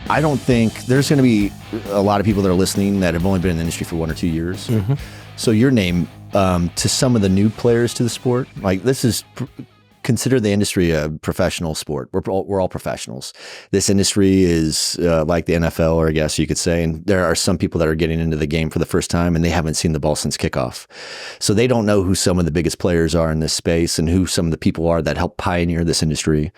I don't think there's going to be a lot of people that are listening that have only been in the industry for 1 or 2 years. Mm-hmm. So your name, to some of the new players to the sport, like this is consider the industry a professional sport. We're all professionals. This industry is like the NFL, or I guess you could say, and there are some people that are getting into the game for the first time and they haven't seen the ball since kickoff. So they don't know who some of the biggest players are in this space and who some of the people are that help pioneer this industry.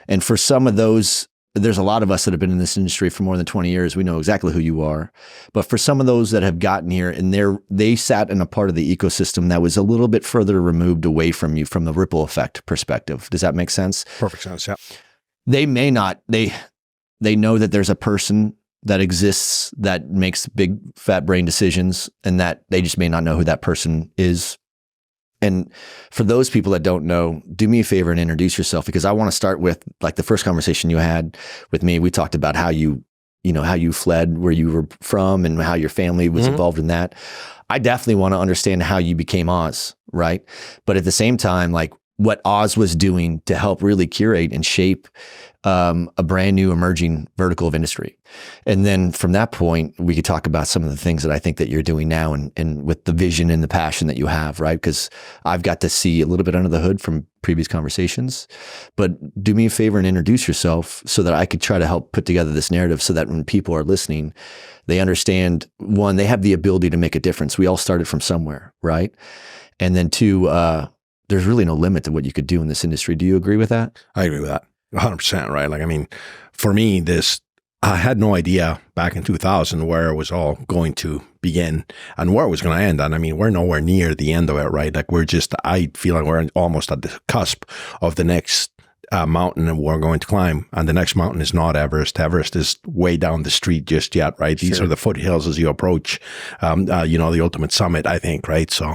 And for some of those, there's a lot of us that have been in this industry for more than 20 years. We know exactly who you are. But for some of those that have gotten here and they sat in a part of the ecosystem that was a little bit further removed away from you from the ripple effect perspective. Does that make sense? Perfect sense, yeah. They may not. They know that there's a person that exists that makes big fat brain decisions and that they just may not know who that person is. And for those people that don't know, do me a favor and introduce yourself, because I want to start with like the first conversation you had with me. We talked about how you fled, where you were from and how your family was involved in that. I definitely want to understand how you became Oz, right? But at the same time, like what Oz was doing to help really curate and shape a brand new emerging vertical of industry. And then from that point, we could talk about some of the things that I think that you're doing now and with the vision and the passion that you have, right? Because I've got to see a little bit under the hood from previous conversations. But do me a favor and introduce yourself so that I could try to help put together this narrative so that when people are listening, they understand, one, they have the ability to make a difference. We all started from somewhere, right? And then two, there's really no limit to what you could do in this industry. Do you agree with that? I agree with that. 100%, right? Like, I mean, for me, I had no idea back in 2000 where it was all going to begin and where it was going to end. And I mean, we're nowhere near the end of it, right? Like I feel like we're almost at the cusp of the next mountain and we're going to climb. And the next mountain is not Everest. Everest is way down the street just yet, right? These are the foothills as you approach, the ultimate summit, I think, right? So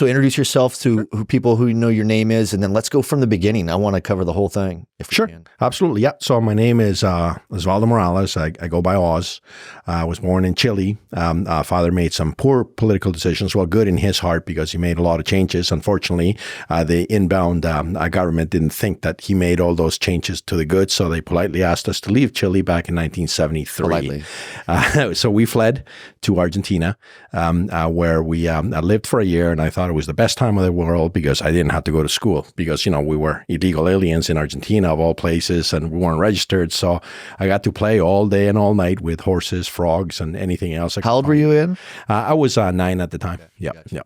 introduce yourself to people who know your name is, and then let's go from the beginning. I want to cover the whole thing. If we can. Absolutely. Yeah. So my name is Osvaldo Morales. I go by Oz. I was born in Chile. Father made some poor political decisions, well, good in his heart because he made a lot of changes. Unfortunately, the inbound government didn't think that he made all those changes to the good, so they politely asked us to leave Chile back in 1973. So we fled to Argentina, where we I lived for a year, and I thought it was the best time of the world because I didn't have to go to school because, we were illegal aliens in Argentina of all places and we weren't registered. So I got to play all day and all night with horses, frogs, and anything else. How old were you in? I was 9 at the time. Okay, yeah. Gotcha. Yeah.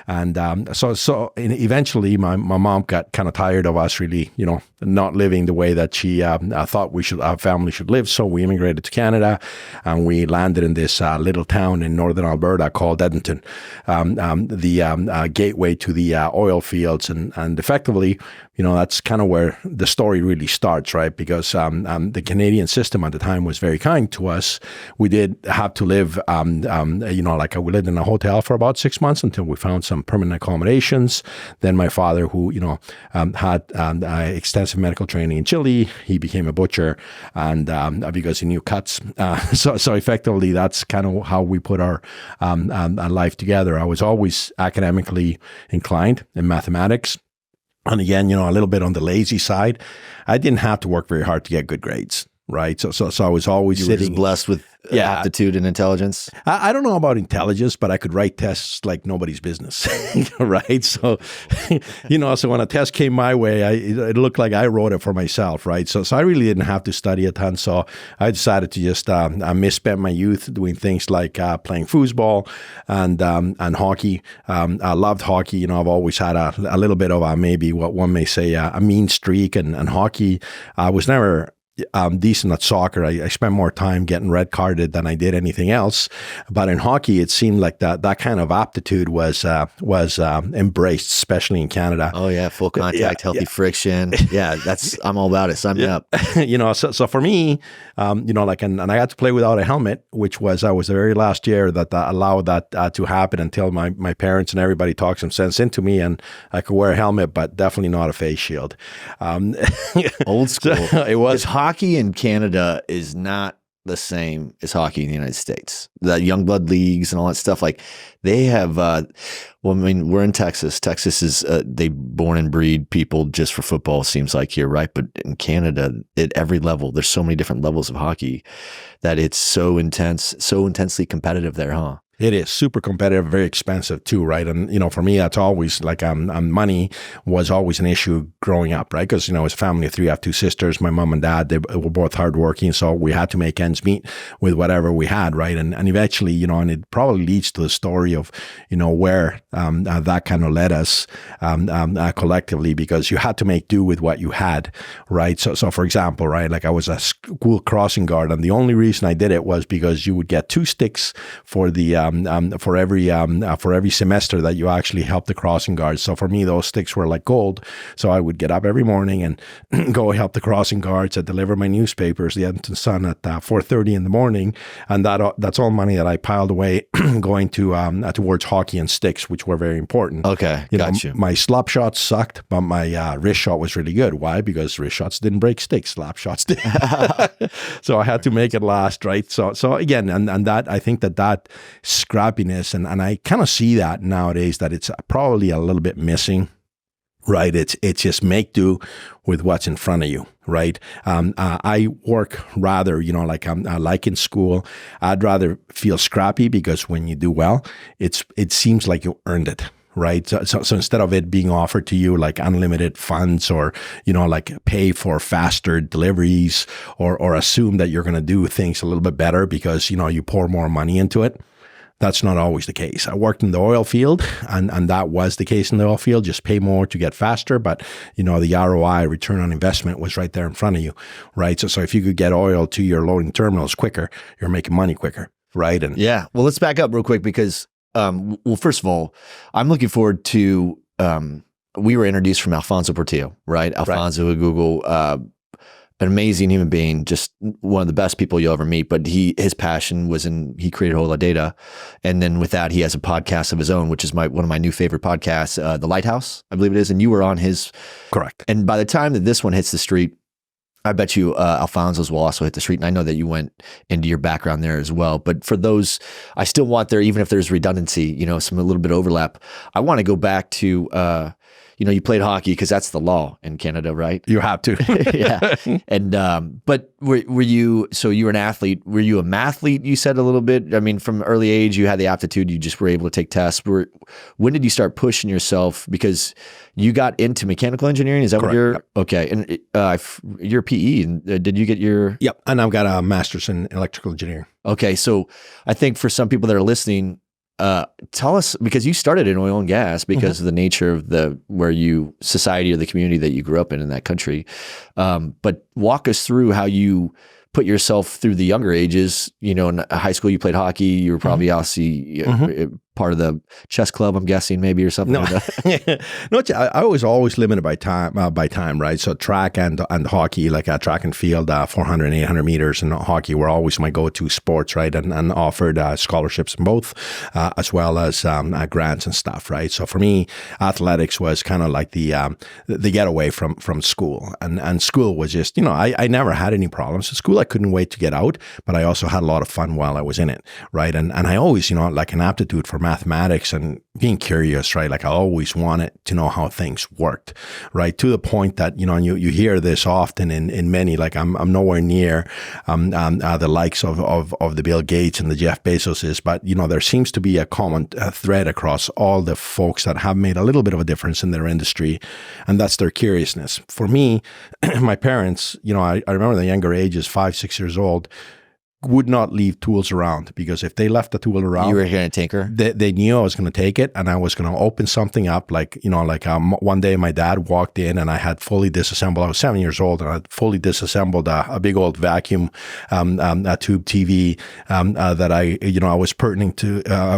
And so eventually my mom got kind of tired of us really, not living the way that she thought our family should live. So we immigrated to Canada and we landed in this little town in northern Alberta called Edmonton, the gateway to the oil fields. And effectively, that's kind of where the story really starts, right? Because the Canadian system at the time was very kind to us. We did have to live, we lived in a hotel for about 6 months until we found some permanent accommodations. Then my father, who, had extensive medical training in Chile, he became a butcher and because he knew cuts. So effectively, that's kind of how we put our life together. I was always academically inclined in mathematics. And again, a little bit on the lazy side. I didn't have to work very hard to get good grades, right? So I was always you were just blessed with aptitude and intelligence. I don't know about intelligence, but I could write tests like nobody's business, right? So, so when a test came my way, it looked like I wrote it for myself, right? So I really didn't have to study a ton. So I decided to just misspend my youth doing things like playing foosball and hockey. I loved hockey. I've always had a little bit of maybe what one may say a mean streak, and hockey. I was never decent at soccer. I spent more time getting red carded than I did anything else. But in hockey, it seemed like that kind of aptitude was embraced, especially in Canada. Oh yeah, full contact, healthy friction. Yeah, I'm all about it. Sign me up. So for me, and I had to play without a helmet, which was the very last year that allowed that to happen until my parents and everybody talked some sense into me, and I could wear a helmet, but definitely not a face shield. Old school. It was. Hockey in Canada is not the same as hockey in the United States. The young blood leagues and all that stuff, like they have, well, I mean, we're in Texas. Texas is, they born and breed people just for football, seems like here, right? But in Canada, at every level, there's so many different levels of hockey that it's so intense, so intensely competitive there, huh? It is super competitive, very expensive too, right? And, you know, for me, that's always like money was always an issue growing up, right? Because, you know, as a family of three, I have two sisters, my mom and dad, they were both hardworking. So we had to make ends meet with whatever we had, right? And eventually, you know, and it probably leads to the story of, you know, where that kind of led us collectively, because you had to make do with what you had, right? So for example, right, like I was a school crossing guard, and the only reason I did it was because you would get 2 sticks for the for every semester that you actually help the crossing guards. So for me, those sticks were like gold. So I would get up every morning and go help the crossing guards. I'd deliver my newspapers, the Edmonton Sun, at 4:30 in the morning, and that's all money that I piled away going to towards hockey and sticks, which were very important. Okay, got you. My slap shots sucked, but my wrist shot was really good. Why? Because wrist shots didn't break sticks, slap shots did. So I had to make it last, right? So again, and that, I think that scrappiness, and I kind of see that nowadays, that it's probably a little bit missing, right? It's just make do with what's in front of you, right? I work rather, you know, like in school, I'd rather feel scrappy, because when you do well, it seems like you earned it. Right. So instead of it being offered to you like unlimited funds, or, you know, like pay for faster deliveries, or assume that you're going to do things a little bit better because, you know, you pour more money into it. That's not always the case. I worked in the oil field, and that was the case in the oil field. Just pay more to get faster. But, you know, the ROI, return on investment, was right there in front of you, right? So if you could get oil to your loading terminals quicker, you're making money quicker, right? And yeah. Well, let's back up real quick, because, well, first of all, I'm looking forward to, we were introduced from Alfonso Portillo, right? Alfonso at Google, an amazing human being, just one of the best people you'll ever meet. But his passion was he created a whole lot of data. And then with that, he has a podcast of his own, which is one of my new favorite podcasts, The Lighthouse, I believe it is. And you were on his. Correct. And by the time that this one hits the street, I bet you Alfonso's will also hit the street. And I know that you went into your background there as well. But for those, I still want there, even if there's redundancy, you know, a little bit of overlap, I want to go back to, you know, you played hockey because that's the law in Canada, right? You have to. Yeah. And, but were you, so you were an athlete, were you a mathlete, you said a little bit? I mean, from early age, you had the aptitude, you just were able to take tests. When did you start pushing yourself? Because you got into mechanical engineering, is that Correct. what you're, Yep. okay. And you're PE, and did you get your? Yep. And I've got a master's in electrical engineering. Okay. So I think for some people that are listening, tell us, because you started in oil and gas because of the nature of society or the community that you grew up in that country. But walk us through how you put yourself through the younger ages. You know, in high school, you played hockey. You were probably obviously part of the chess club, I'm guessing, maybe, or something No, like that. no, I was always limited by time, right? So track and hockey, like track and field, 400 and 800 meters, and hockey were always my go-to sports, right? And offered scholarships in both, as well as grants and stuff, right? So for me, athletics was kind of like the getaway from school, and school was just, you know, I never had any problems at school. I couldn't wait to get out, but I also had a lot of fun while I was in it, right? And I always, you know, like an aptitude for mathematics and being curious, right? Like I always wanted to know how things worked, right? To the point that, you know, you hear this often in many, like I'm nowhere near the likes of the Bill Gates and the Jeff Bezoses, but, you know, there seems to be a common thread across all the folks that have made a little bit of a difference in their industry, and that's their curiousness. For me, my parents, you know, I remember the younger ages, 5, 6 years old, would not leave tools around, because if they left the tool around, You were going to tinker? they knew I was going to take it and I was going to open something up. Like, you know, like one day my dad walked in and I had fully disassembled, I was 7 years old, and I had fully disassembled a big old vacuum a tube TV that I was pertaining to. I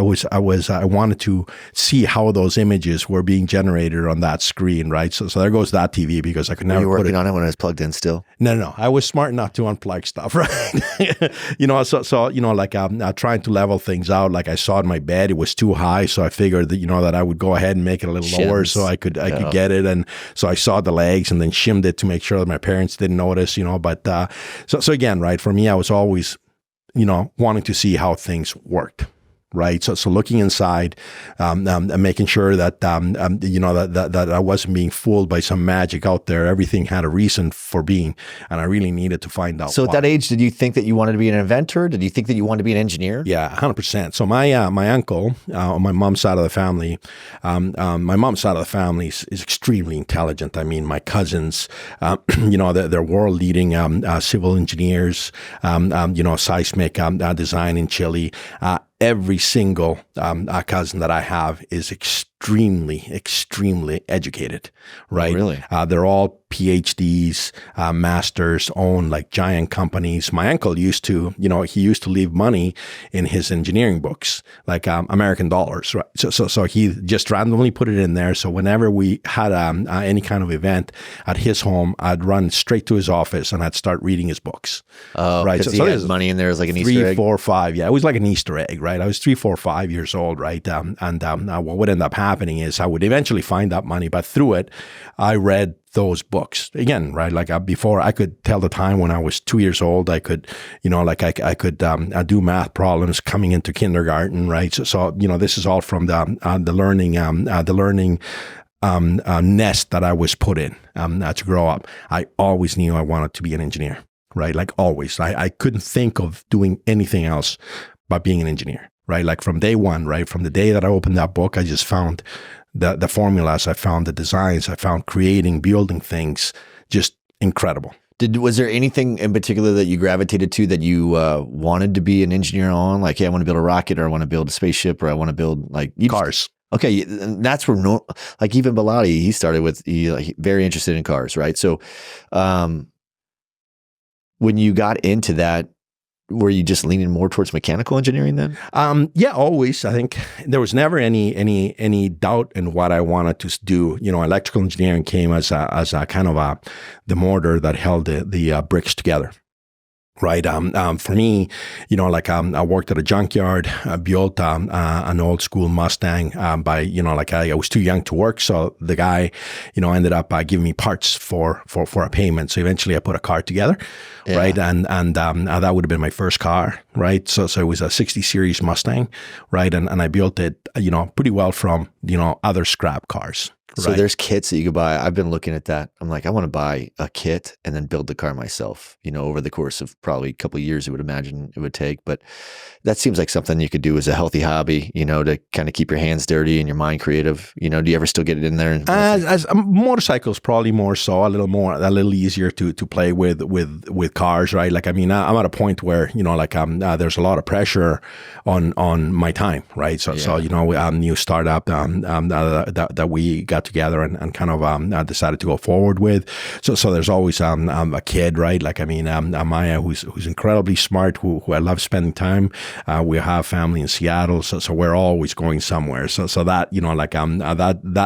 wanted to see how those images were being generated on that screen, right? So there goes that TV, because I could never Were you put working it on it when it was plugged in still? No. I was smart enough to unplug stuff, right? You know, so you know, like trying to level things out. Like I saw in my bed, it was too high, so I figured that, you know, that I would go ahead and make it a little lower so I could get it. And so I saw the legs and then shimmed it to make sure that my parents didn't notice, you know. But so again, right, for me, I was always wanting to see how things worked. Right. So looking inside, and making sure that, that I wasn't being fooled by some magic out there. Everything had a reason for being, and I really needed to find out. So at that age, did you think that you wanted to be an inventor? Did you think that you wanted to be an engineer? Yeah, 100%. So my uncle on my mom's side of the family, is extremely intelligent. I mean, my cousins, they're world leading civil engineers, seismic design in Chile. Every single cousin that I have is extremely educated, right? Oh, really? They're all PhDs, masters, own like giant companies. My uncle used to leave money in his engineering books, like American dollars, right? So he just randomly put it in there. So whenever we had any kind of event at his home, I'd run straight to his office and I'd start reading his books. Oh, right. So he had money in there as like an Easter egg? 3, 4, 5. Yeah, it was like an Easter egg, right? I was 3, 4, 5 years old, right? What would end up happening is I would eventually find that money, but through it, I read those books again, right? Like before I could tell the time when I was 2 years old, I could, I could do math problems coming into kindergarten, right? So this is all from the learning nest that I was put in to grow up. I always knew I wanted to be an engineer, right? Like always, I couldn't think of doing anything else but being an engineer, right? Like from day one, right? From the day that I opened that book, I just found the formulas, I found the designs, I found building things, just incredible. Was there anything in particular that you gravitated to that you wanted to be an engineer on? Like, hey, I want to build a rocket, or I want to build a spaceship, or I want to build cars. Okay, and that's where like even Bilotti, he started with very interested in cars, right? So, when you got into that, were you just leaning more towards mechanical engineering then? Yeah, always. I think there was never any doubt in what I wanted to do. Electrical engineering came as a kind of the mortar that held the bricks together. Right. For me, I worked at a junkyard. I built an old school Mustang I was too young to work. So the guy, ended up giving me parts for a payment. So eventually I put a car together. Yeah. Right. And that would have been my first car. Right. So it was a 60 series Mustang. Right. And I built it, pretty well from, other scrap cars. So there's kits that you could buy. I've been looking at that. I'm like, I want to buy a kit and then build the car myself, over the course of probably a couple of years, I would imagine it would take. But that seems like something you could do as a healthy hobby, to kind of keep your hands dirty and your mind creative. Do you ever still get it in there? As motorcycles, probably more so, a little easier to play with cars, right? Like, I mean, I'm at a point where, there's a lot of pressure on my time, right? So, new startup that we got together and kind of decided to go forward with. So there's always a kid, right? Like, I mean, Maya, who's incredibly smart, who I love spending time. We have family in Seattle, so we're always going somewhere. So that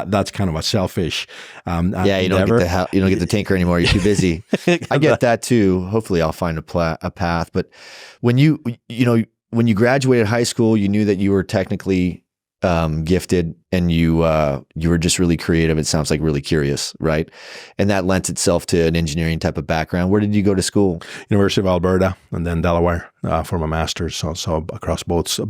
that's kind of a selfish. You don't get the tanker anymore. You're too busy. I get that too. Hopefully, I'll find a path. But when you graduated high school, you knew that you were technically gifted, and you were just really creative. It sounds like really curious, right? And that lends itself to an engineering type of background. Where did you go to school? University of Alberta, and then Delaware for my master's. So across both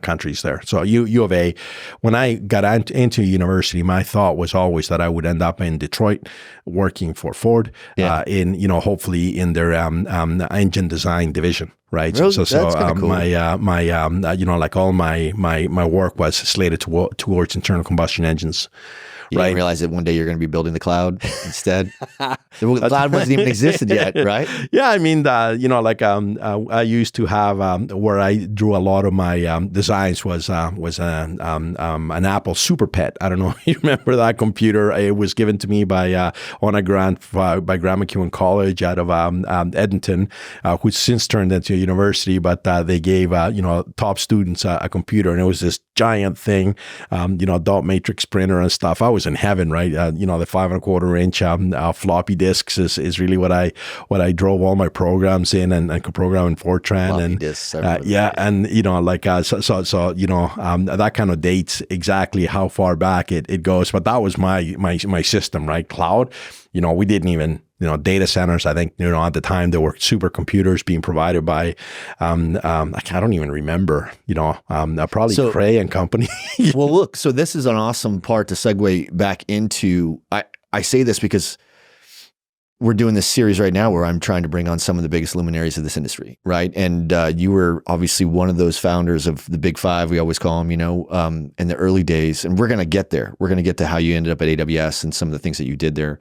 countries there. So U of A. When I got into university, my thought was always that I would end up in Detroit, working for Ford, hopefully in their engine design division. Right. Really? So cool. all my work was slated towards internal combustion engines. You didn't realize that one day you're going to be building the cloud instead. The cloud wasn't even existed yet, right? Yeah, I mean, I used to have where I drew a lot of my designs was an Apple Super Pet. I don't know if you remember that computer. It was given to me on a grant by Graham McEwen College out of Edmonton, which since turned into a university. But they gave top students a computer, and it was this giant thing, dot matrix printer and stuff. I was in heaven, right? The 5.25 inch floppy disks is really what I drove all my programs in and could program in Fortran. Floppy and disks, and that kind of dates exactly how far back it goes. But that was my system, right? Cloud. We didn't even data centers. I think, at the time there were supercomputers being provided by, I don't even remember, probably Cray and Company. Well, look, so this is an awesome part to segue back into. I say this because we're doing this series right now where I'm trying to bring on some of the biggest luminaries of this industry, right? And you were obviously one of those founders of the Big Five, we always call them, in the early days. And we're going to get there. We're going to get to how you ended up at AWS and some of the things that you did there.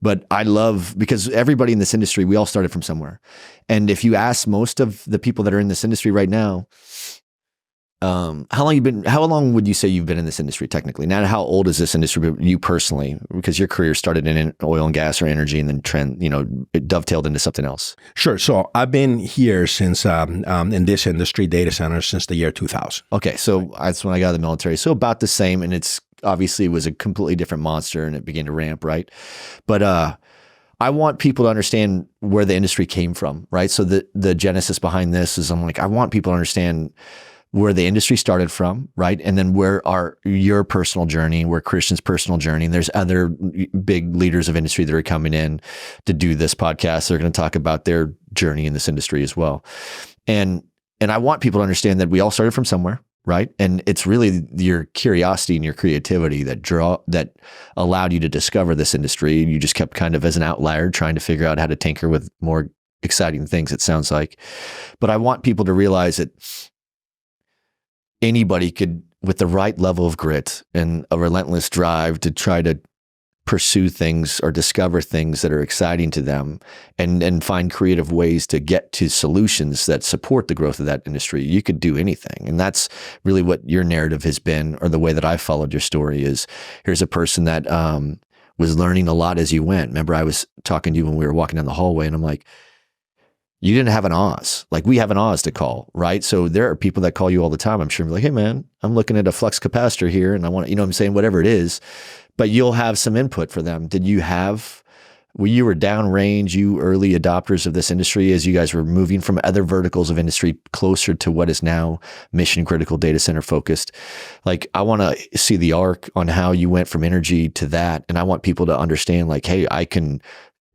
But I love, because everybody in this industry, we all started from somewhere. And if you ask most of the people that are in this industry right now, how long would you say you've been in this industry technically? Not how old is this industry, but you personally, because your career started in oil and gas or energy and then it dovetailed into something else. Sure. So I've been here since, in this industry, data centers, since the year 2000. Okay. So that's when I got out of the military. So about the same, and it's obviously it was a completely different monster and it began to ramp, right? But, I want people to understand where the industry came from, right? So the genesis behind this is I want people to understand where the industry started from, right? And then where your personal journey, where Christian's personal journey, and there's other big leaders of industry that are coming in to do this podcast. They're going to talk about their journey in this industry as well. And I want people to understand that we all started from somewhere, right? And it's really your curiosity and your creativity that allowed you to discover this industry. You just kept kind of as an outlier trying to figure out how to tinker with more exciting things, it sounds like. But I want people to realize that anybody could, with the right level of grit and a relentless drive to try to pursue things or discover things that are exciting to them and find creative ways to get to solutions that support the growth of that industry, you could do anything. And that's really what your narrative has been, or the way that I followed your story is, here's a person that was learning a lot as you went. Remember, I was talking to you when we were walking down the hallway and I'm like, you didn't have an Oz. Like we have an Oz to call, right? So there are people that call you all the time. I'm sure like, hey man, I'm looking at a flux capacitor here and I want, what I'm saying, whatever it is, but you'll have some input for them. You were downrange, you early adopters of this industry as you guys were moving from other verticals of industry closer to what is now mission critical data center focused. Like I want to see the arc on how you went from energy to that. And I want people to understand like, hey,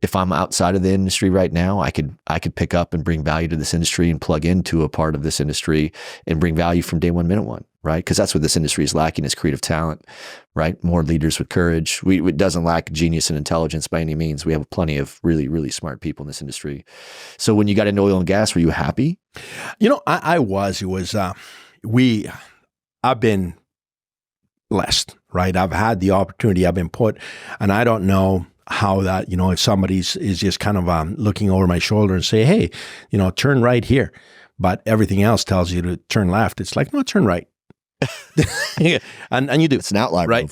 if I'm outside of the industry right now, I could pick up and bring value to this industry and plug into a part of this industry and bring value from day one, minute one, right? Because that's what this industry is lacking, is creative talent, right? More leaders with courage. It doesn't lack genius and intelligence by any means. We have plenty of really, really smart people in this industry. So when you got into oil and gas, were you happy? I was. It was, I've been blessed, right? I've had the opportunity, I've been put, and I don't know how that, if somebody is just kind of looking over my shoulder and say, hey, turn right here, but everything else tells you to turn left. It's like, no, turn right. and you do. It's an outlier, right?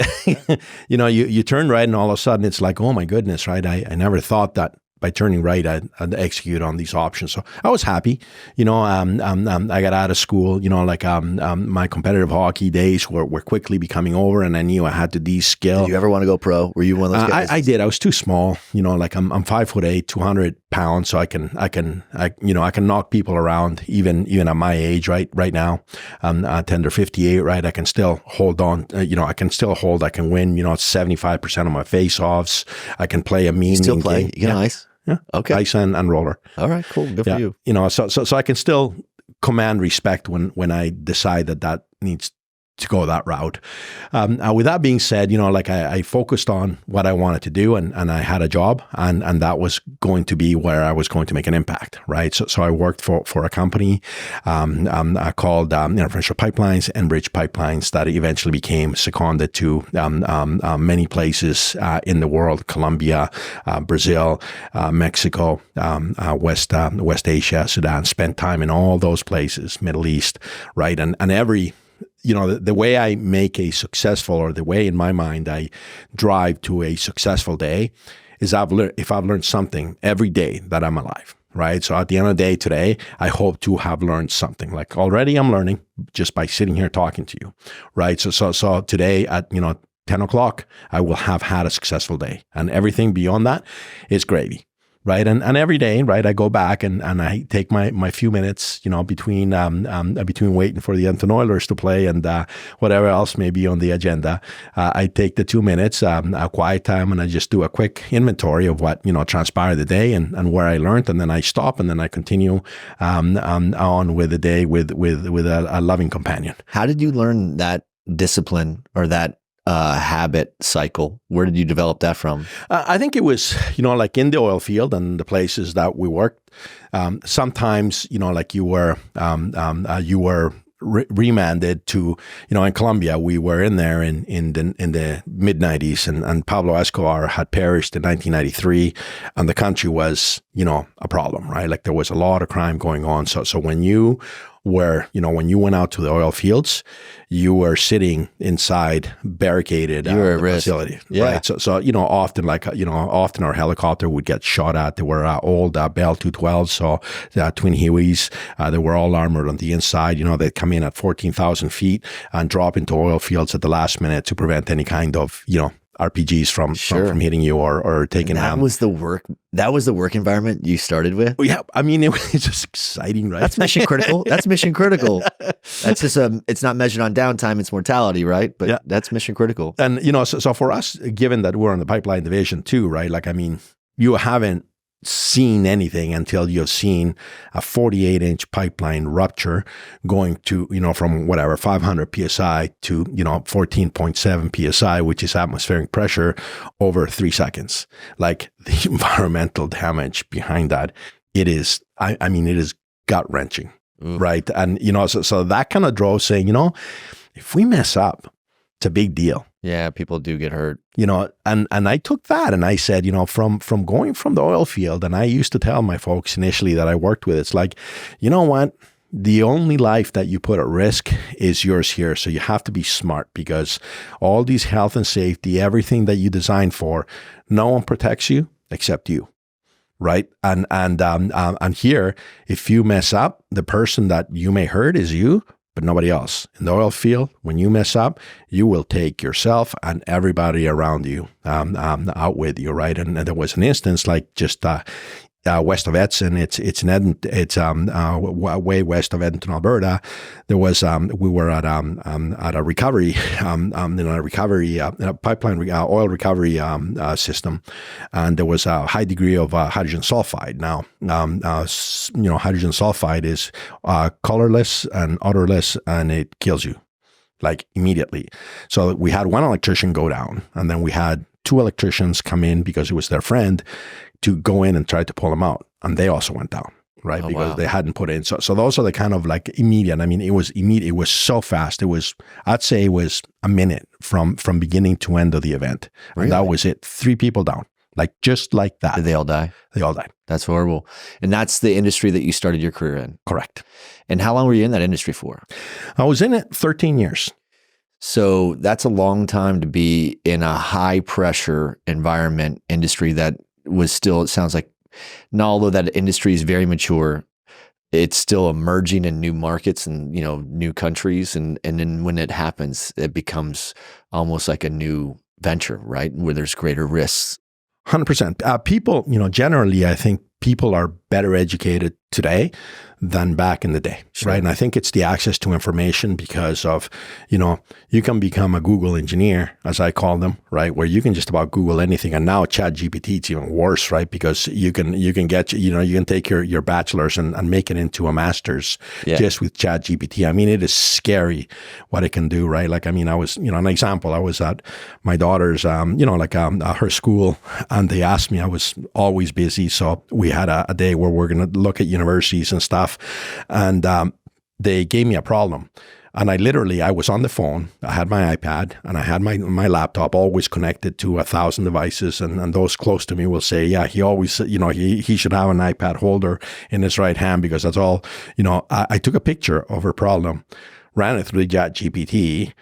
You turn right and all of a sudden it's like, oh my goodness, right? I never thought that by turning right, I'd execute on these options. So I was happy. I got out of school, my competitive hockey days were quickly becoming over, and I knew I had to de-skill. Did you ever want to go pro? Were you one of those guys? I did. I was too small. I'm 5'8", 200 pounds, so I can knock people around even at my age right now. I'm 10 to 58, right? I can still hold on. I can win. 75% of my face-offs. I can play a mean. Still play. You get ice. Yeah. Okay. Ice and roller. All right. Cool. Good for you. So I can still command respect when I decide that needs to go that route. With that being said, I focused on what I wanted to do, and I had a job, and that was going to be where I was going to make an impact, right? So I worked for a company called Interferential Pipelines and Bridge Pipelines that eventually became seconded to many places in the world: Colombia, Brazil, Mexico, West Asia, Sudan. Spent time in all those places, Middle East, right? And every the way I make a successful, or the way in my mind I drive to a successful day, is if I've learned something every day that I'm alive, right? So at the end of the day today, I hope to have learned something. Like already I'm learning just by sitting here talking to you, right? So today at 10 o'clock, I will have had a successful day, and everything beyond that is gravy. right? And every day, right, I go back and I take my few minutes, between waiting for the Edmonton Oilers to play and whatever else may be on the agenda. I take the 2 minutes, a quiet time, and I just do a quick inventory of what transpired the day and where I learned, and then I stop and then I continue on with the day with a loving companion. How did you learn that discipline or that habit cycle? Where did you develop that from? I think it was, like in the oil field and the places that we worked. Sometimes, like you were remanded to, in Colombia, we were in there in the mid 90s, and Pablo Escobar had perished in 1993, and the country was, a problem, right? Like there was a lot of crime going on. So when you were, when you went out to the oil fields, you were sitting inside barricaded facility, right? So often often our helicopter would get shot at. There were old Bell 212s, so twin Hueys. They were all armored on the inside. They'd come in at 14,000 feet and drop into oil fields at the last minute to prevent any kind of, RPGs from hitting you or taking that was the work. That was the work environment you started with. Yeah, I mean, it was just exciting, right? That's mission critical. That's mission critical. That's just it's not measured on downtime; it's mortality, right? But that's mission critical. And so for us, given that we're in the pipeline division too, right? Like, I mean, you haven't seen anything until you've seen a 48-inch pipeline rupture going to, from whatever, 500 PSI to, 14.7 PSI, which is atmospheric pressure, over 3 seconds. Like the environmental damage behind that, it is, I mean, it is gut-wrenching, right? And, so that kind of drove saying, if we mess up, it's a big deal. Yeah, people do get hurt. And I took that and I said, from going from the oil field, and I used to tell my folks initially that I worked with, it's like, you know what? The only life that you put at risk is yours here. So you have to be smart, because all these health and safety, everything that you designed for, no one protects you except you. Right. And here, if you mess up, the person that you may hurt is you, but nobody else. In the oil field, when you mess up, you will take yourself and everybody around you out with you, right? And there was an instance like just west of Edson. It's in Edmonton. It's way west of Edmonton, Alberta. There was we were at a recovery pipeline oil recovery system, and there was a high degree of hydrogen sulfide. Now, hydrogen sulfide is colorless and odorless, and it kills you like immediately. So we had one electrician go down, and then we had 2 electricians come in because it was their friend to go in and try to pull them out. And they also went down, right? Because they hadn't put in. So those are the kind of like immediate. I mean, it was immediate. It was so fast. I'd say it was a minute from beginning to end of the event. Really? And that was it. 3 people down, like just like that. Did they all die? They all died. That's horrible. And that's the industry that you started your career in. Correct. And how long were you in that industry for? I was in it 13 years. So that's a long time to be in a high pressure environment industry that was still, it sounds like, now although that industry is very mature, it's still emerging in new markets and, new countries. And then when it happens, it becomes almost like a new venture, right? Where there's greater risks. 100%. People, generally, I think people are better educated today than back in the day, right? And I think it's the access to information because of, you can become a Google engineer, as I call them, right? Where you can just about Google anything. And now ChatGPT, it's even worse, right? Because you can get, you can take your bachelor's and make it into a master's just with ChatGPT. I mean, it is scary what it can do, right? Like, I mean, I was, an example, I was at my daughter's, her school, and they asked me, I was always busy. So we had a day where we're going to look at universities and stuff. And they gave me a problem. And I was on the phone. I had my iPad and I had my laptop always connected to 1,000 devices. And those close to me will say, yeah, he always, he should have an iPad holder in his right hand because that's all, I took a picture of her problem, ran it through the ChatGPT,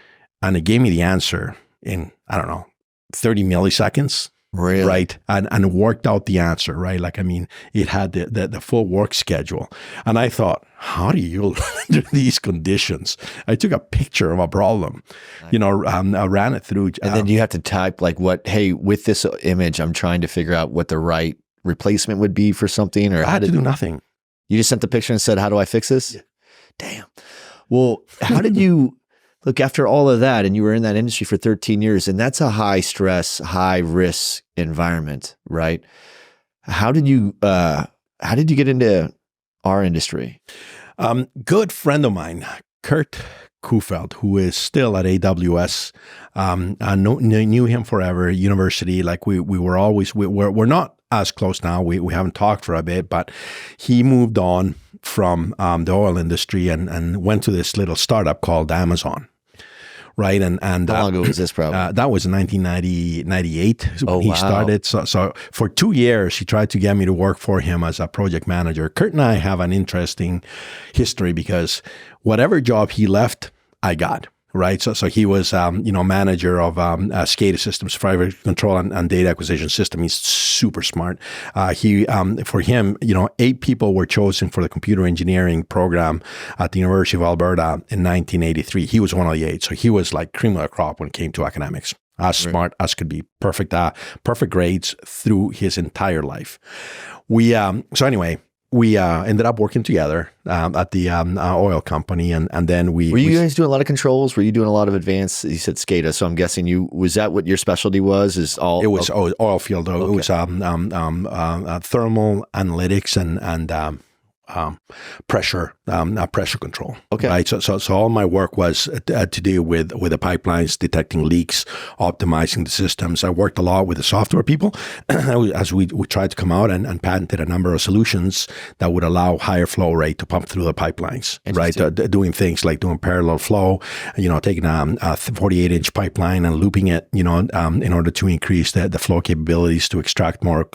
and it gave me the answer in, 30 milliseconds. Really? Right. And worked out the answer, right? Like, I mean, it had the full work schedule. And I thought, how do you under these conditions? I took a picture of a problem, I ran it through. And then you have to type like with this image, I'm trying to figure out what the right replacement would be for something? Or I had to do nothing. You just sent the picture and said, how do I fix this? Yeah. Damn. Well, how did you look after all of that? And you were in that industry for 13 years, and that's a high stress, high risk environment, right? How did you get into our industry? Good friend of mine, Kirk, who is still at AWS, I knew him forever. University, like we're not as close now. We haven't talked for a bit, but he moved on from the oil industry and went to this little startup called Amazon. Right. And how long ago was this probably? That was in 1998 when he wow. started. So for 2 years, he tried to get me to work for him as a project manager. Kirk and I have an interesting history because whatever job he left, I got. Right. So he was, manager of SCADA systems, fire control and data acquisition system. He's super smart. For him, 8 people were chosen for the computer engineering program at the University of Alberta in 1983. He was one of the 8. So he was like cream of the crop when it came to academics. As smart as could be. Perfect grades through his entire life. We ended up working together at the oil company, and then Were you guys doing a lot of controls? Were you doing a lot of advanced? You said SCADA, so I'm guessing was that what your specialty was? It was oil field. Okay. It was thermal analytics and pressure control. Okay. Right. So all my work was to do with the pipelines, detecting leaks, optimizing the systems. I worked a lot with the software people as we tried to come out and patented a number of solutions that would allow higher flow rate to pump through the pipelines. Right. Doing things like doing parallel flow, taking a 48-inch pipeline and looping it, in order to increase the flow capabilities to extract more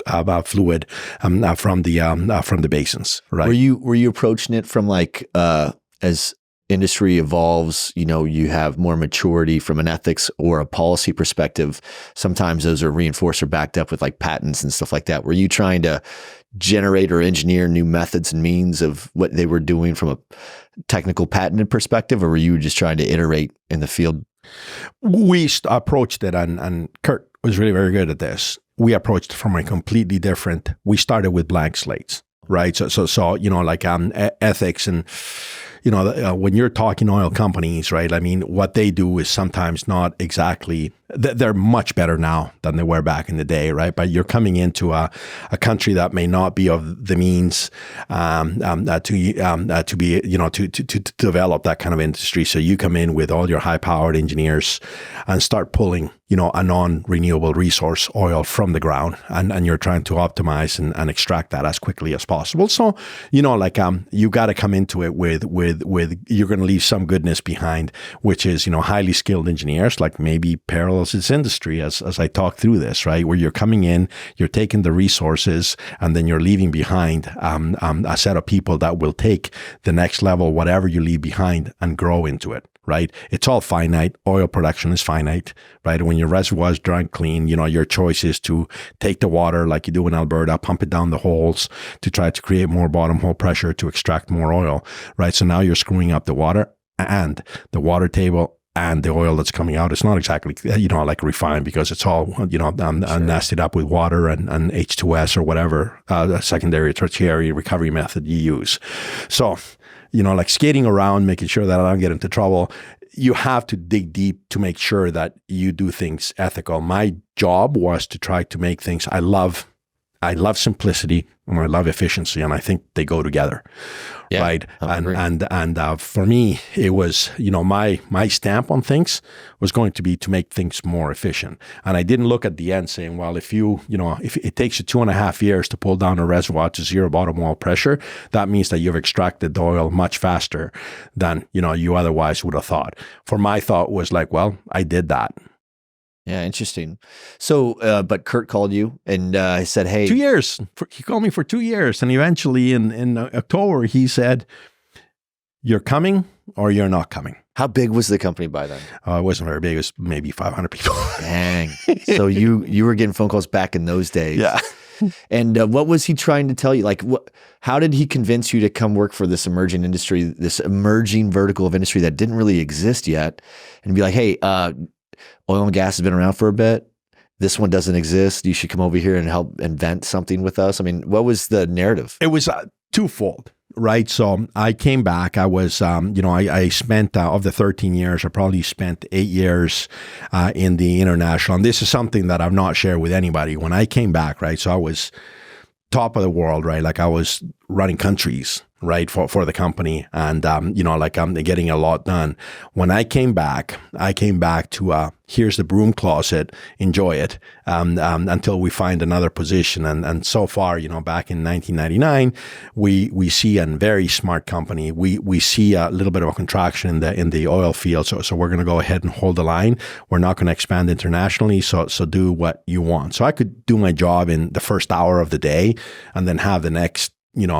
fluid from the basins. Right. Were you approaching it from like as industry evolves, you have more maturity from an ethics or a policy perspective? Sometimes those are reinforced or backed up with like patents and stuff like that. Were you trying to generate or engineer new methods and means of what they were doing from a technical patented perspective, or were you just trying to iterate in the field? We approached it, and Kirk was really very good at this. We approached it from a completely different. We started with blank slates. Right. So ethics and, when you're talking oil companies, right, I mean, what they do is sometimes not exactly, they're much better now than they were back in the day, right? But you're coming into a country that may not be of the means to be, to develop that kind of industry. So you come in with all your high-powered engineers and start pulling, a non-renewable resource, oil, from the ground, and you're trying to optimize and extract that as quickly as possible. So, you got to come into it with you're going to leave some goodness behind, which is, highly skilled engineers, like maybe parallels its industry as I talk through this, right? Where you're coming in, you're taking the resources, and then you're leaving behind a set of people that will take the next level, whatever you leave behind, and grow into it. Right? It's all finite. Oil production is finite, right? When your reservoir is dry and clean, your choice is to take the water like you do in Alberta, pump it down the holes to try to create more bottom hole pressure to extract more oil, right? So now you're screwing up the water and the water table and the oil that's coming out. It's not exactly, like refined, because it's all, nested up with water and H2S or whatever secondary or tertiary recovery method you use. So, like skating around, making sure that I don't get into trouble. You have to dig deep to make sure that you do things ethical. My job was to try to make things. I love simplicity and I love efficiency, and I think they go together, right? And for me, it was my stamp on things was going to be to make things more efficient. And I didn't look at the end saying, well, if it takes you 2.5 years to pull down a reservoir to zero bottom oil pressure, that means that you've extracted the oil much faster than you otherwise would have thought. For my thought was like, well, I did that. Yeah, interesting. So, but Kirk called you and he said, hey. 2 years. He called me for 2 years. And eventually in October, he said, you're coming or you're not coming. How big was the company by then? It wasn't very big. It was maybe 500 people. Dang. So you were getting phone calls back in those days. Yeah. And what was he trying to tell you? Like, how did he convince you to come work for this emerging industry, this emerging vertical of industry that didn't really exist yet? And be like, hey, oil and gas has been around for a bit. this one doesn't exist. You should come over here and help invent something with us. I mean, what was the narrative? It was twofold, right? So I came back. I was, I spent, of the 13 years, I probably spent 8 years in the international. And this is something that I've not shared with anybody. When I came back, right? So I was top of the world, right? Like I was running countries, right, for the company, and getting a lot done. When I came back to here's the broom closet, enjoy it, until we find another position. And so far, back in 1999, we see a very smart company. We see a little bit of a contraction in the oil field. So we're going to go ahead and hold the line. We're not going to expand internationally. So do what you want. So I could do my job in the first hour of the day, and then have the next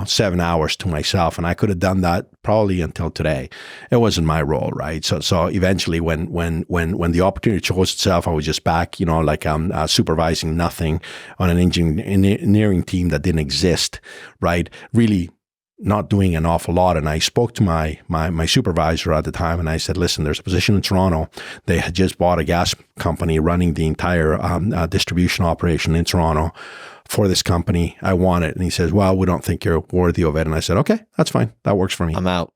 7 hours to myself. And I could have done that probably until today. It wasn't my role, right? So eventually when the opportunity chose itself, I was just back, supervising nothing on an engineering team that didn't exist, right? Really not doing an awful lot. And I spoke to my supervisor at the time, and I said, listen, there's a position in Toronto. They had just bought a gas company running the entire distribution operation in Toronto for this company. I want it. And he says, well, we don't think you're worthy of it. And I said, okay, that's fine. That works for me. I'm out.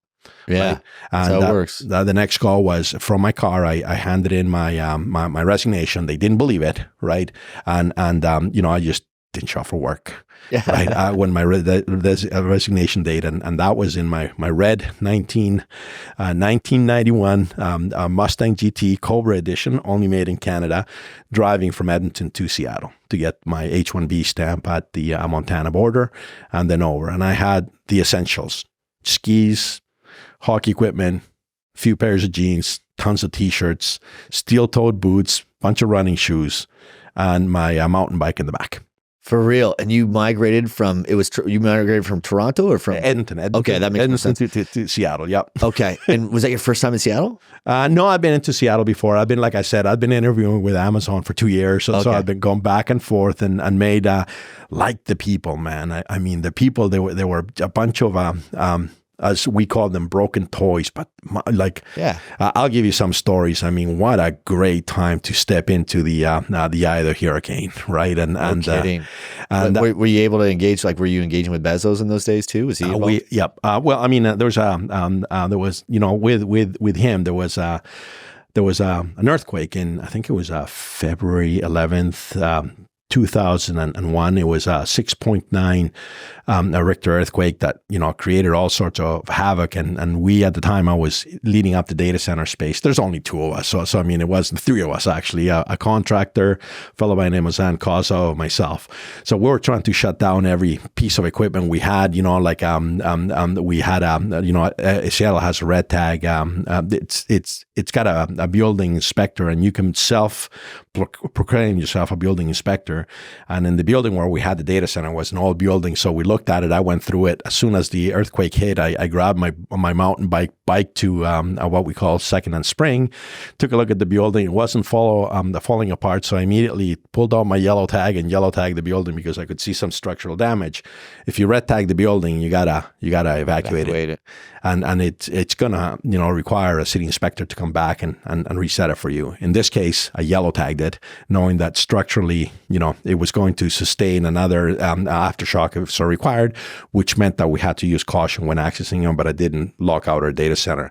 Yeah. Right? And that's how it works. The next call was from my car. I handed in my resignation. They didn't believe it. Right. And I just didn't show up for work. Yeah. Right. When my resignation date, and that was in my red 1991 Mustang GT Cobra edition, only made in Canada, driving from Edmonton to Seattle to get my H-1B stamp at the Montana border, and then over. And I had the essentials: skis, hockey equipment, few pairs of jeans, tons of t-shirts, steel-toed boots, bunch of running shoes, and my mountain bike in the back. For real. And you migrated from, you migrated from Toronto or from? Edmonton. Okay, that makes Edmonton sense. to Seattle, yep. Okay. And was that your first time in Seattle? No, I've been into Seattle before. Like I said, I've been interviewing with Amazon for 2 years. So I've been going back and forth and made, like the people, man. I mean, the people, they were a bunch of, as we call them, broken toys, but I'll give you some stories. I mean, what a great time to step into the eye of the hurricane, right? No kidding. Were you able to engage? Like, were you engaging with Bezos in those days too? Was he involved? Yep. Well, I mean, there was with him, there was an earthquake in, I think it was February 11th. 2001. It was a 6.9 a Richter earthquake that created all sorts of havoc. And we, at the time, I was leading up the data center space. There's only two of us, so I mean, it wasn't three of us actually. A contractor, a fellow by the name of Zan Kozo, myself. So we were trying to shut down every piece of equipment we had. We had Seattle has a red tag. It's got a building inspector, and you can proclaim yourself a building inspector. And in the building where we had the data center was an old building. So we looked at it. I went through it. As soon as the earthquake hit, I grabbed my mountain bike to what we call second and spring, took a look at the building. It wasn't falling apart. So I immediately pulled out my yellow tag and yellow tagged the building because I could see some structural damage. If you red tag the building, you gotta evacuate it. And it's gonna require a city inspector to come back and reset it for you. In this case, I yellow tagged it, knowing that structurally, it was going to sustain another aftershock if so required, which meant that we had to use caution when accessing them. But I didn't lock out our data center.